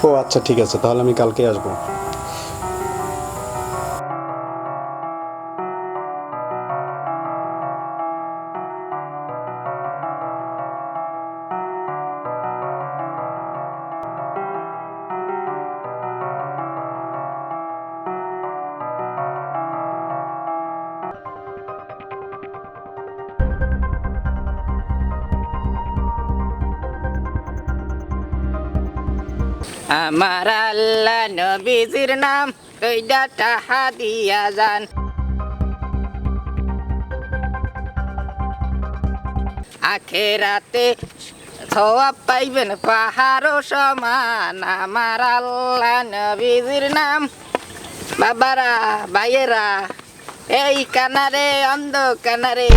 ও আচ্ছা ঠিক আছে, তাহলে আমি কালকে আসবো। আমার আল্লাহ নবীজির নাম দুইটা টাকা দিয়া যান। আখেরাতে সওয়াব পাইবেন পাহাড় সমান। আমার আল্লাহ নবীজির নাম। বাবারা ভাইয়েরা, এই কানারে অন্ধ কানারে,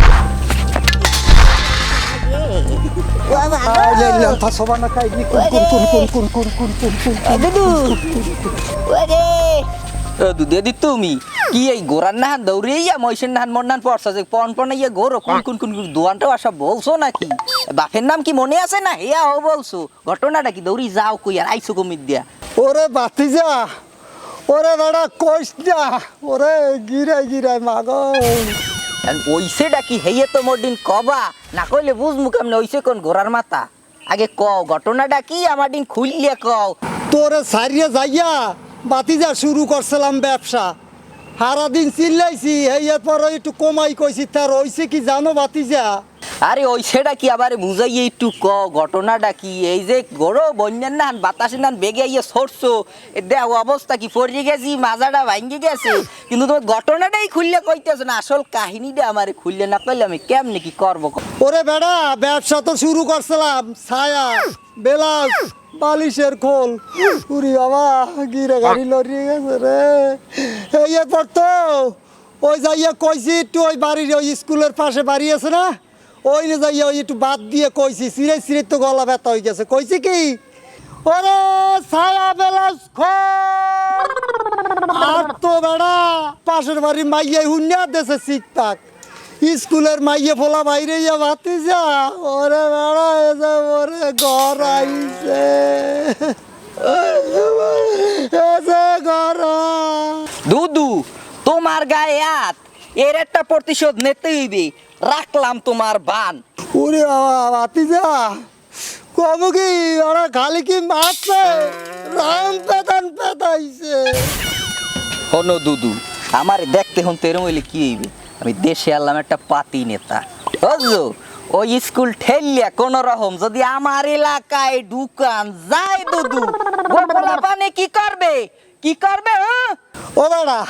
দুধে তুমি কি এই গোরার নাহান দৌড়িয়া মহিষের নাহান মন্নান পড়ছা যে পন ইয়ে গোরো কোন কোন কোন দোয়ানটাও আসা বলছো নাকি? বাপের নাম কি মনে আছে না? হেয়া ও বলছো ঘটনাটা কি? দৌড়ি যাও কই আর আইসো কমিত দিয়া। ওরে বাতিজা, ওরে বেড়া কইস না, ওরে গিরাই গিরাই মাগো। ওইসেটা কি হেয়ে তো মোর দিন কবা না কইলে বুঝমু কেমনে ওইসে কোন ঘোড়ার মাথা? আগে কও ঘটনাটা কি, আমার দিন খুললিয়া কও। তোরে সারিয়ে যাইয়া বাতিজা শুরু করছিলাম ব্যবসা, সারাদিন চিল্লাইছি, এর পর একটু কমাই কইছি, তার হইছে কি জানো বাতিজা? আরে ওই সেটা কি আবার বুঝাইয়ে একটু ক, ঘটনাটা কি? এই যে গরো বন্যার নান বাতাসের নান বেগে ইয়ে সরছো, দেহ অবস্থা কি পড়ে গেছি, মাজাটা ভাঙ্গে গেছে, কিন্তু তোমার ঘটনাটাই খুললে কইতেছো না। আসল কাহিনীটা আমার খুললে না কইলে আমি কেমনে কি করবো? ওরে বেড়া ব্যবসা তো শুরু করছিলাম, ছায়া বেলাস বালিশের খোল, উরি বাবা গিরে গাড়ি লড়িয়ে গেছে রে। এরপর তো ওই যাইয়া কইছি একটু ওই বাড়ির ওই স্কুলের পাশে বাড়ি আছে না, ওই না যাইয়া ওই একটু বাদ দিয়ে কইছি, সিরে সিরে তো গলা ব্যথা হয়ে গেছে। কইছি কি, ওরে ছায়া বেলাস খোল, আর তো বেড়া পাশের বাড়ির মাইয়া হুন্যা দেশে শিখতাক, স্কুলের মাইয়ে ফোলা বাইরে যা ভাতি যা, ওরে বেড়া এসে ওরে ঘর আইছে, এসে ঘর। দুদু তোমার গায়ে হাত, এর একটা প্রতিশোধ নিতে হইবে, রাখলাম তোমার বান। ওরে বাবা ভাতি যা, কব কি ওরা খালি কি মারছে, রাম পেতান পেতাইছে। হনো দুদু, আমার দেখতে হন তেরম হইলে কি হইবে? আমি দেশে আনলাম একটা পাতি নেতা, বুঝছো? ওই স্কুল ঠেললিয়া কোন রকম যদি আমার এলাকায় ঢুকান যায় দুদু, গোপলা পানে কি করবে? কি করবে? ও বেড়া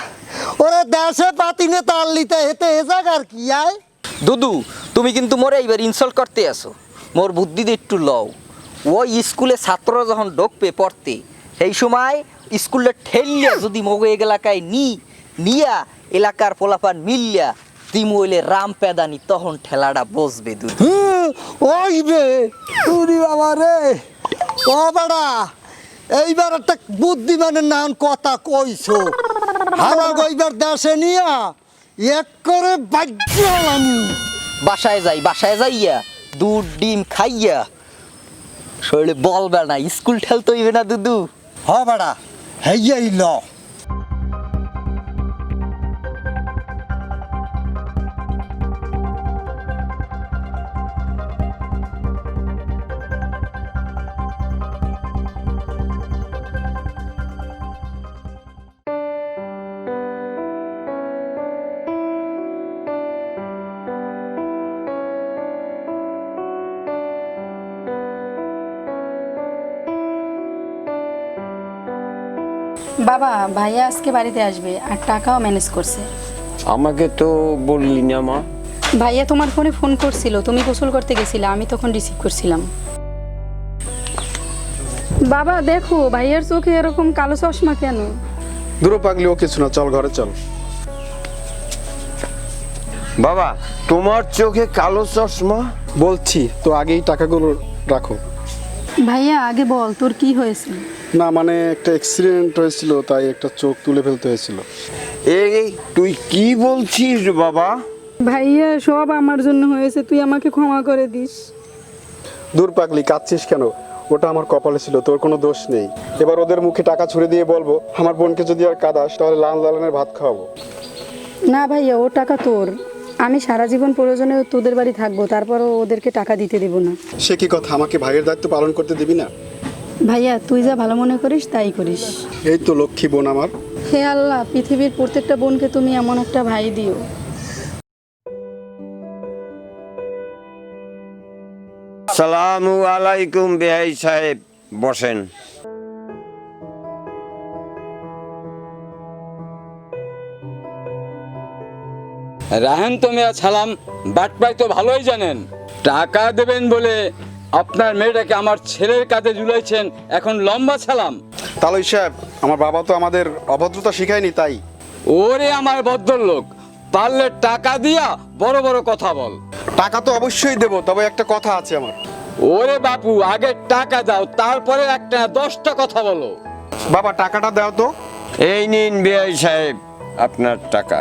ওরে দেশে পাতি নে তার লিতে হেতে এ জায়গার কি আয়? দুদু তুমি কিন্তু মোরে এইবার ইনসাল্ট করতে আসো, মোর বুদ্ধি দিয়ে একটু লও। ওই স্কুলে ছাত্র যখন ঢুকবে পড়তে, সেই সময় স্কুলে ঠেললিয়া যদি মগো এলাকায় নিয়া এলাকার পোলাপান মিললিয়া তিমু হইলে রাম পেদানি, তখন ঠেলাটা বসবে দুদু। ওই বে তুই বাবা রে, ও বেড়া এইবার একটা বুদ্ধিমানের নাম কথা কইছো, হালা গইবার দেশে নিয়া এক করে বাজ্য হলাম। বাসায় যাইয়া দুধ ডিম খাইয়া শরীরে বলবে না, স্কুল ঠেলতে হইবে না দুদু। হ বেড়া হেইয়াই ল। বাবা ভাইয়া আজকে বাড়িতে আসবে আর টাকাও ম্যানেজ করছে। আমাকে তো বললি না মা। ভাইয়া তোমার ফোনে ফোন করছিল, তুমি গোসল করতে গেছিলে, আমি তখন রিসিভ করছিলাম। বাবা দেখো ভাইয়ার চোখে এরকম কালো চশমা কেন? দূর পাগলি, ও কিছু না, চল ঘরে চল। বাবা, তোমার চোখে কালো চশমা? বলছি তো, আগেই টাকাগুলো রাখো। ভাইয়া আগে বল তোর কি হয়েছে? না মানে একটা অ্যাক্সিডেন্ট হয়েছিল, তাই একটা চোখ তুলে ফেলতে হয়েছিল। এই তুই কি বলছিস বাবা? ভাইয়া সব আমার জন্য হয়েছে, তুই আমাকে ক্ষমা করে দিস। দূর পাগলি, কাঁদছিস কেন? ওটা আমার কপালে ছিল, তোর কোনো দোষ নেই। এবার ওদের মুখে টাকা ছুড়ে দিয়ে বলবো, আমার বোনকে যদি আর কাঁদাস তাহলে লাল লালনের ভাত খাওয়াবো। না ভাইয়া, ও টাকা তোর, আমি সারা জীবন প্রয়োজনে তোদের বাড়ি থাকবো, তারপরও ওদেরকে টাকা দিতে দেবো না। সে কি কথা, আমাকে ভাইয়ের দায়িত্ব পালন করতে দিবি না? ভাইয়া তুই যা ভালো মনে করিস তাই করিস। এই তো লক্ষ্মী বোন আমার। হে আল্লাহ, পৃথিবীর প্রত্যেকটা বোনকে তুমি এমন একটা ভাই দিও। সালামু আলাইকুম বেহাই সাহেব, বসেন। রাহেন তো মেয়া ছালাম, বাটপাই তো ভালোই জানেন। টাকা দেবেন বলে আপনার মেয়েটাকে আমার ছেলের কাঁধে ঝুলাইছেন, এখন লম্বা ছালাম। তালই সাহেব, আমার বাবা তো আমাদের অভদ্রতা শিখায়নি, তাই। ওরে আমার ভদ্রলোক, পারলে টাকা দিয়া বড় বড় কথা বল। টাকা তো অবশ্যই দেবো, তবে একটা কথা আছে আমার। ওরে বাপু, আগে টাকা দাও, তারপরে একটা 10টা কথা বলো। বাবা টাকাটা দাও তো। এই নিন বেহাই সাহেব আপনার টাকা।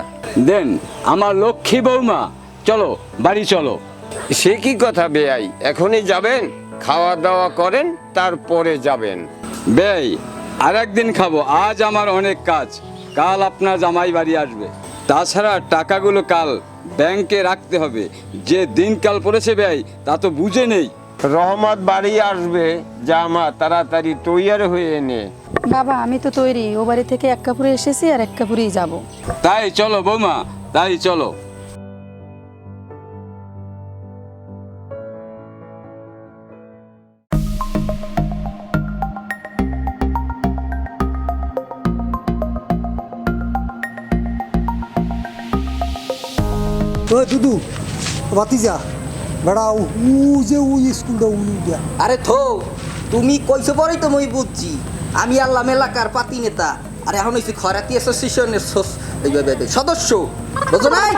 দেন আমার লক্ষ্মী বৌমা, চলো বাড়ি চলো। সে কি কথা বেয়াই, এখনই যাবেন? খাওয়া দাওয়া করেন, তারপরে যাবেন। বেই, আর একদিন খাবো, আজ আমার অনেক কাজ। কাল আপনার জামাই বাড়ি আসবে, তাছাড়া টাকাগুলো কাল ব্যাংকে রাখতে হবে। যে দিনকাল পড়েছে বেই, তা তো বুঝে নেই। রহমত বাড়ি আসবে, জামা তাড়াতাড়ি তৈয়ার হয়ে নে। বাবা আমি তো তৈরি, ও বাড়ি থেকে এক কাপড়ে এসেছি আর এক কাপড়েই যাব। তাই চলো বৌমা, তাই চলো। ওই দুদু, বাতিজা বেড়া, উ যে ওই স্কুলটা উলু দিয়া। আরে থো, তুমি কইছো পরেই তো মই বুঝছি। আমি আল্লাহ এলাকার পাতি নেতা, আর এখন হইছি খরাতি অ্যাসোসিয়েশনের সদস্য, বুঝো নাই?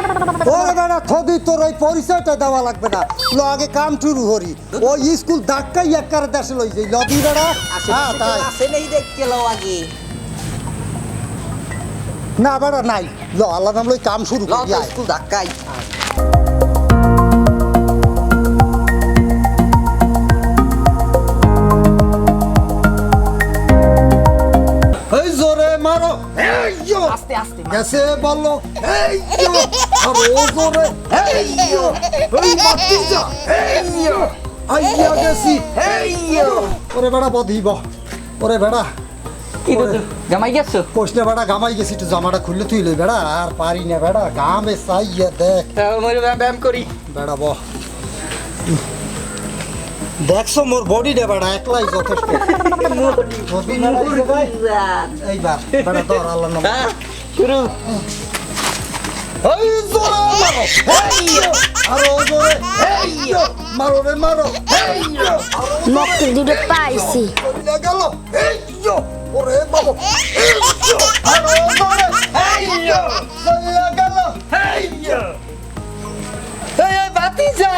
ওরে বেড়া থদি, তোর ওই পরিচয়টা দেওয়া লাগবে না, ল আগে কাম শুরু করি। ওই স্কুল ধাক্কাই একবারে দেশে লই যাই লদি বেড়া। হ্যাঁ তাই আসে নেই দেখতে লও আগে। না বেড়া নাই, ল আল্লাহ নাম লই কাম শুরু লও করি। তো আয়। স্কুল ধাক্কাই। এই জোরে মারো, এই জো আস্তে আস্তে গেছে বলো, এই জো আর ও জোরে, এই জো ওই বাতিজা, এই জো আইয়া গেছি, এই জো। ওরে বেড়া বধিব, ওরে বেড়া কি বুঝো জামাই গেছো? কোশনে বেড়া গামাই গেছি, একটু জামাটা খুললে তুই লই বেড়া, আর পারি না বেড়া, গামে চাইয়া দেখ মই ব্যায়াম করি। বেড়া বহ। দেখছো মোর বডি রে বেড়া, একলাই যথেষ্ট। বডি না রাইছে ভাই, এইবার বেড়া তোর আল্লাহর নাম। শুরু। এই জোরে মারো, এই জো আরো জোরে, এই জো মারো রে মারো, এই জো মক্কেল দুটো পাইছি। চলে গেল, এই জো ওরে বাবা, এই জো আরো জোরে, এই জো চলে গেল, এই জো। এই বাতিজা,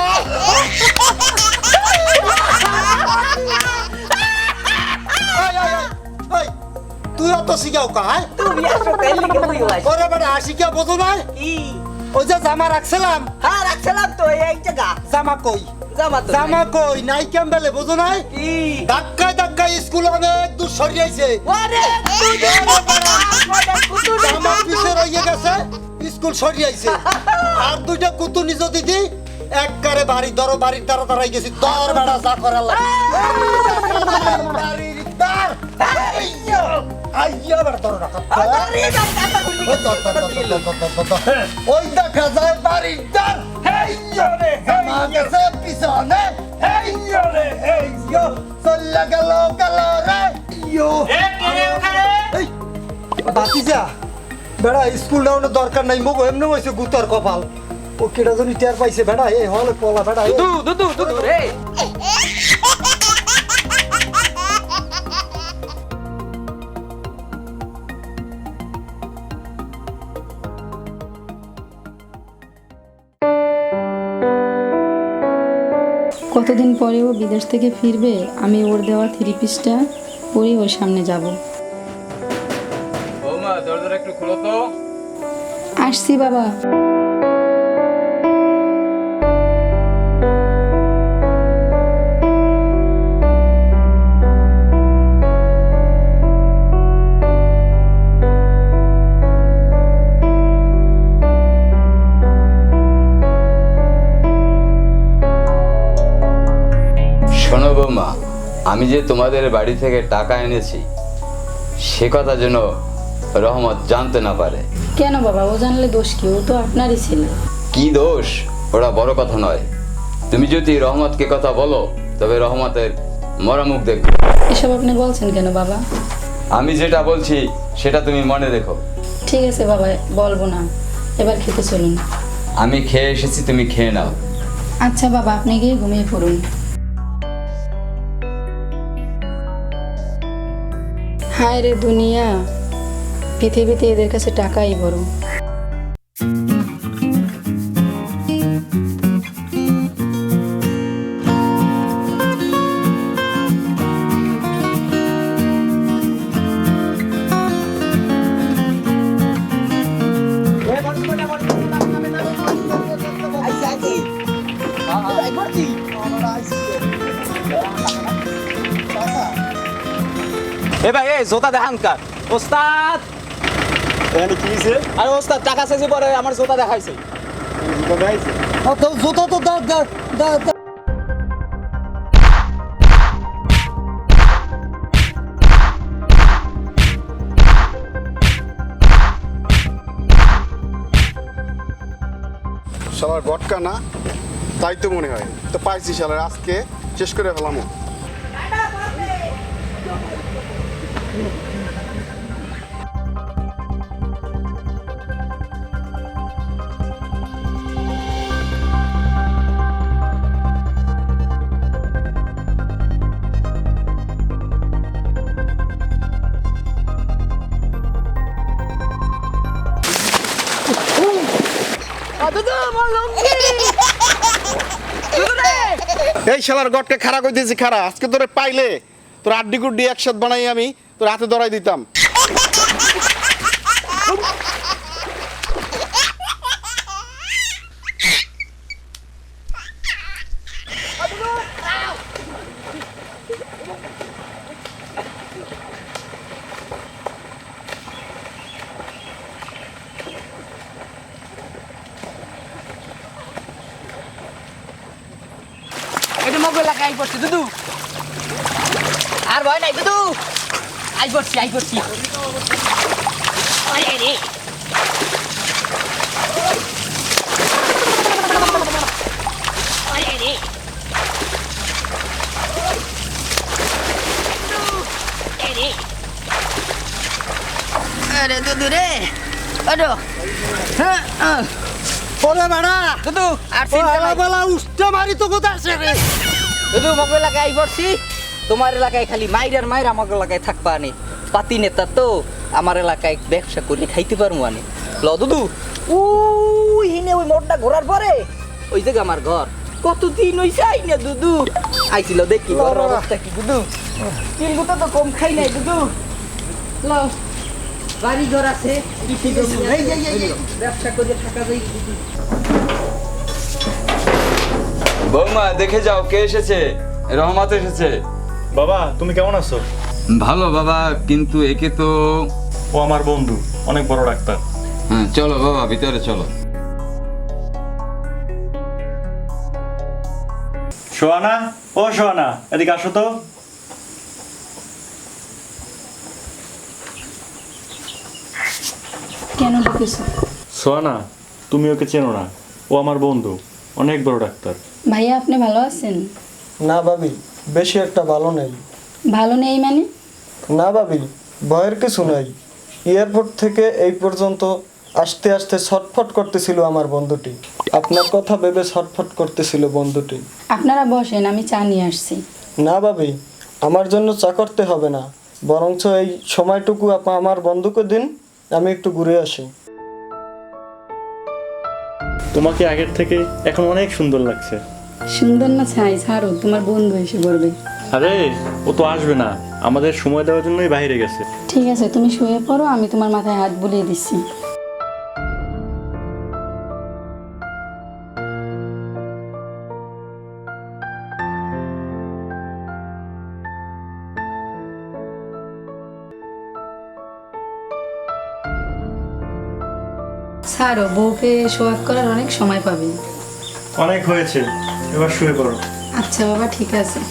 তুই অত শিখাও কায়? তুমি আসো তাইলে কি মই হইছে? ওরে বেটা শিখা বোঝো না? কি? ওই যে জামা রাখছিলাম, হ্যাঁ রাখছিলাম তো এই জায়গা। জামা কই? জামা তো জামা কই নাই কেমবেলে বোঝো নাই? কি? ধাক্কায় ধাক্কায় স্কুল অনেক দূর সরিয়েছে, ওরে তুই কুতুর জামা পিছে রয়ে গেছে, স্কুল সরিয়েছে। আর দুইটা কুতুনি যদি দি একবারে বাড়ি ধরো, বাড়ির দ্বারা দাঁড়াই গেছি, তোর বেড়া যা করার লাগে বাড়ির দ্বার, আইয়া বেড়া ধরো রাখা। ওই দেখা যায় বাড়ির দ্বার, জামা গেছে পিছনে, চলে গেল গেল রে। এই, বাতিজা বেড়া স্কুল ডাউনের দরকার নাই, মগো এমনি হয়েছে গুতার কপাল। ও কেটা জানি টের পাইছে বেটা এই হলে পলা বেটা এই। দুদু দুদু দুদু রে কতদিন পরে ও বিদেশ থেকে ফিরবে, আমি ওর দেওয়া 3 পিসটা পরে ওর সামনে যাব। বৌমা দরজাটা একটু খুলো তো। আসছি বাবা। শোনো বৌমা, আমি যে তোমাদের বাড়ি থেকে টাকা এনেছি সে কথা যেন রহমত জানতে না পারে। কেন বাবা, ও জানলে দোষ কি? ও তো আপনারই ছেলে। কি দোষ ওরা বড় কথা নয়, তুমি যদি রহমতকে কথা বলো তবে রহমতের মরামুখ দেখবে। এসব আপনি বলছেন কেন বাবা? আমি যেটা বলছি সেটা তুমি মনে রেখো। ঠিক আছে বাবা, বলবো না। এবার খেতে চলুন। আমি খেয়ে এসেছি, তুমি খেয়ে নাও। আচ্ছা বাবা, আপনি গিয়ে ঘুমিয়ে পড়ুন। হায় রে দুনিয়া, পৃথিবীতে এদের কাছে টাকাই বড়। এ ভাই এই জোতা দেখান কার ওস্তাদ এখানে কি হয়েছে? আরে ওস্তাদ টাকা চাইছে পরে আমার জোতা দেখাইছে তো জুতো তো দাও দাও দাও দাও। শালার গটকা না, তাই তো মনে হয়। তো পাইছি শালার, আজকে শেষ করে ফেলাম। এই শালার গটকে খাড়া কই দিয়েছি খাড়া, আজকে তোরে পাইলে তোর আড্ডি গুড্ডি একসাথে বানাই আমি তোর হাতে ধরাই দিতাম। এটা মগ এলাকায় আই পড়ছি দুদু, আর ভয় নাই দুদু, আই পড়ছি আই পড়ছি। আরে রে আরে রে আরে দুদু রে আরে হ্যাঁ ওরে বেটা দুদু আর ওরা বলা উষ্টা মারি তো কোথায় আছে রে? দুদু মগ এলাকায় আই পড়ছি। তোমার এলাকায় খালি মাইরার মাইর আমার এলাকায় থাকবা আনি, পাতি নেতা তো আমার এলাকায় ব্যবসা করে খাইতে পারবো আনি। ল দুদু ওই হিনে ওই মোড়টা ঘোরার পরে ওই জায়গা আমার ঘর। কতদিন হইছে আই না দুদু, আইছিল দেখি ঘর অবস্থা কি দুদু। কিন্তু তো কম খাই নাই দুদু। ল বাড়ি ঘর আছে, ব্যবসা করে থাকা যায় দুদু। বৌমা দেখে যাও কে এসেছে। রহমত এসেছে। বাবা তুমি কেমন আছো? ভালো বাবা, কিন্তু একে তো। ও আমার বন্ধু, অনেক বড় ডাক্তার। হ্যাঁ চলো বাবা ভিতরে চলো। সোহানা, ও সোহানা এদিকে আসো তো। কেন ডেকেছো? সোহানা, তুমি ওকে চেনো না, ও আমার বন্ধু, অনেক বড় ডাক্তার। ভাইয়া আপনি ভালো আছেন? না ভাবি, বেশি একটা ভালো নেই। ভালো নেই মানে? না ভাবি, ভয়ের কিছু নাই। এয়ারপোর্ট থেকে এই পর্যন্ত আসতে আসতে ছটফট করতেছিল আমার বন্ধুটি। আপনার কথা ভেবে ছটফট করতেছিল বন্ধুটি। আপনারা বসেন, আমি চা নিয়ে আসছি। না ভাবি, আমার জন্য চা করতে হবে না, বরঞ্চ এই সময়টুকু আমার বন্ধুকে দিন, আমি একটু ঘুরে আসি। তোমাকে আগের থেকে এখন অনেক সুন্দর লাগছে। সুন্দর না ছাই, ছাড়ো, তোমার বন্ধু এসে পড়বে। আরে ও তো আসবে না, আমাদের সময় দেওয়ার জন্যই বাইরে গেছে। ঠিক আছে, তুমি শুয়ে পড়ো, আমি তোমার মাথায় হাত বুলিয়ে দিচ্ছি। ছাড়ো, বউকে সোয়াগ করার অনেক সময় পাবে। অনেক হয়েছে, এবার শুয়ে পড়ো। আচ্ছা বাবা, ঠিক আছে।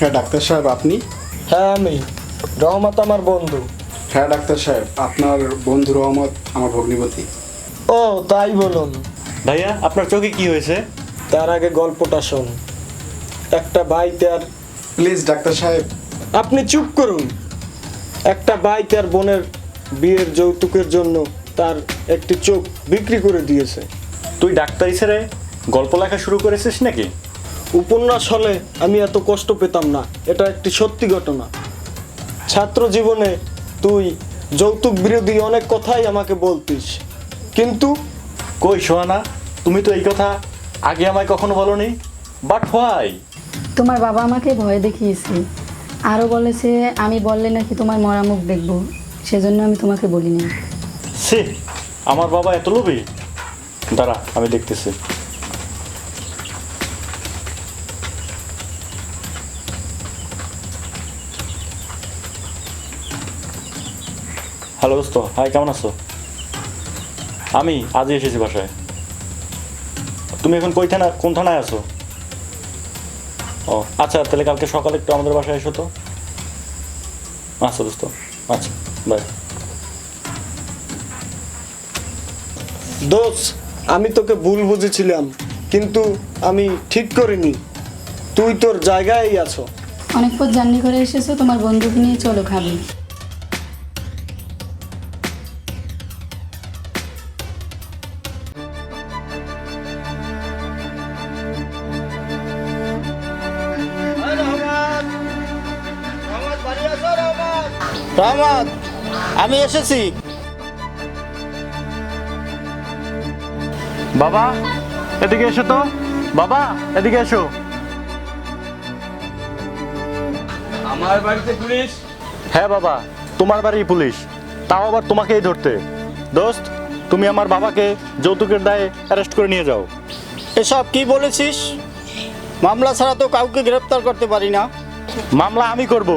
হ্যাঁ ডাক্তার সাহেব, আপনি? হ্যাঁ আমি, রহমত আমার বন্ধু। হ্যাঁ ডাক্তার সাহেব, আপনার বন্ধু রহমত আমার ভগ্নিপতি। ও তাই বলুন। ভাইয়া, আপনার চোখে কি হয়েছে? তার আগে গল্পটা শোন। একটা ভাই তার, প্লিজ ডাক্তার সাহেব। আপনি চুপ করুন। একটা ভাই তার বোনের বিয়ের যৌতুকের জন্য তার একটি চোখ বিক্রি করে দিয়েছে। তুই ডাক্তারি ছেড়ে গল্প লেখা শুরু করেছিস নাকি? উপন্যাস হলে আমি এত কষ্ট পেতাম না, এটা একটি সত্যি ঘটনা। ছাত্র জীবনে তুই যৌতুক বিরোধী অনেক কথাই আমাকে বলতিস, কিন্তু কই সোহানা, তুমি তো এই কথা আগে আমায় কখনো বলনি। But why? তোমার বাবা আমাকে ভয় দেখিয়েছে, আরও বলেছে আমি বললে নাকি তোমার মরা মুখ দেখবো, সেজন্য আমি তোমাকে বলিনি। সে আমার বাবা এত লোভী? দাঁড়া, আমি দেখতেছি। হ্যালো দোস্ত, হাই, কেমন আছো? আমি আজই এসেছি বাসায়। তুমি এখন কোন থানায় আছো? ও আচ্ছা, তাহলে কালকে সকালে একটু আমাদের বাসায় এসো তো। আচ্ছা দোস্ত, আচ্ছা, বাই। দোষ, আমি তোকে ভুল বুঝেছিলাম, কিন্তু আমি ঠিক করিনি। তুই তোর জায়গায় আছো। অনেক পথ জার্নি করে এসেছো, তোমার বন্ধুকে নিয়ে চলো খাবে। রহমত, আমি এসেছি। বাবা এদিকে এসো তো, বাবা এদিকে এসো। আমার বাড়িতে পুলিশ? হ্যাঁ বাবা, তোমার বাড়ি পুলিশ, তাও আবার তোমাকেই ধরতে। দোস্ত, তুমি আমার বাবাকে যৌতুকের দায়ে অ্যারেস্ট করে নিয়ে যাও। এসব কি বলেছিস? মামলা ছাড়া তো কাউকে গ্রেফতার করতে পারি না। মামলা আমি করব,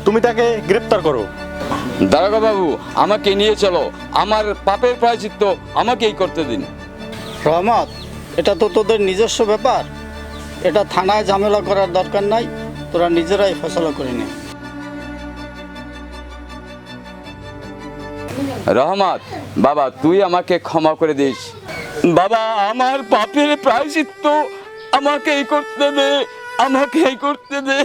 তুমি তাকে গ্রেফতার করো। দারোগা বাবু, আমাকে নিয়ে চলো, আমার পাপের প্রায়শ্চিত্ত আমাকেই করতে দিন। রহমত, এটা তো তোদের নিজস্ব ব্যাপার, এটা থানায় ঝামেলা করার দরকার নাই, তোরা নিজেরাই ফয়সালা করে নে। রহমত বাবা, তুই আমাকে ক্ষমা করে দিস। বাবা, আমার পাপের প্রায়শ্চিত্ত আমাকেই করতে দে, আমাকেই করতে দে।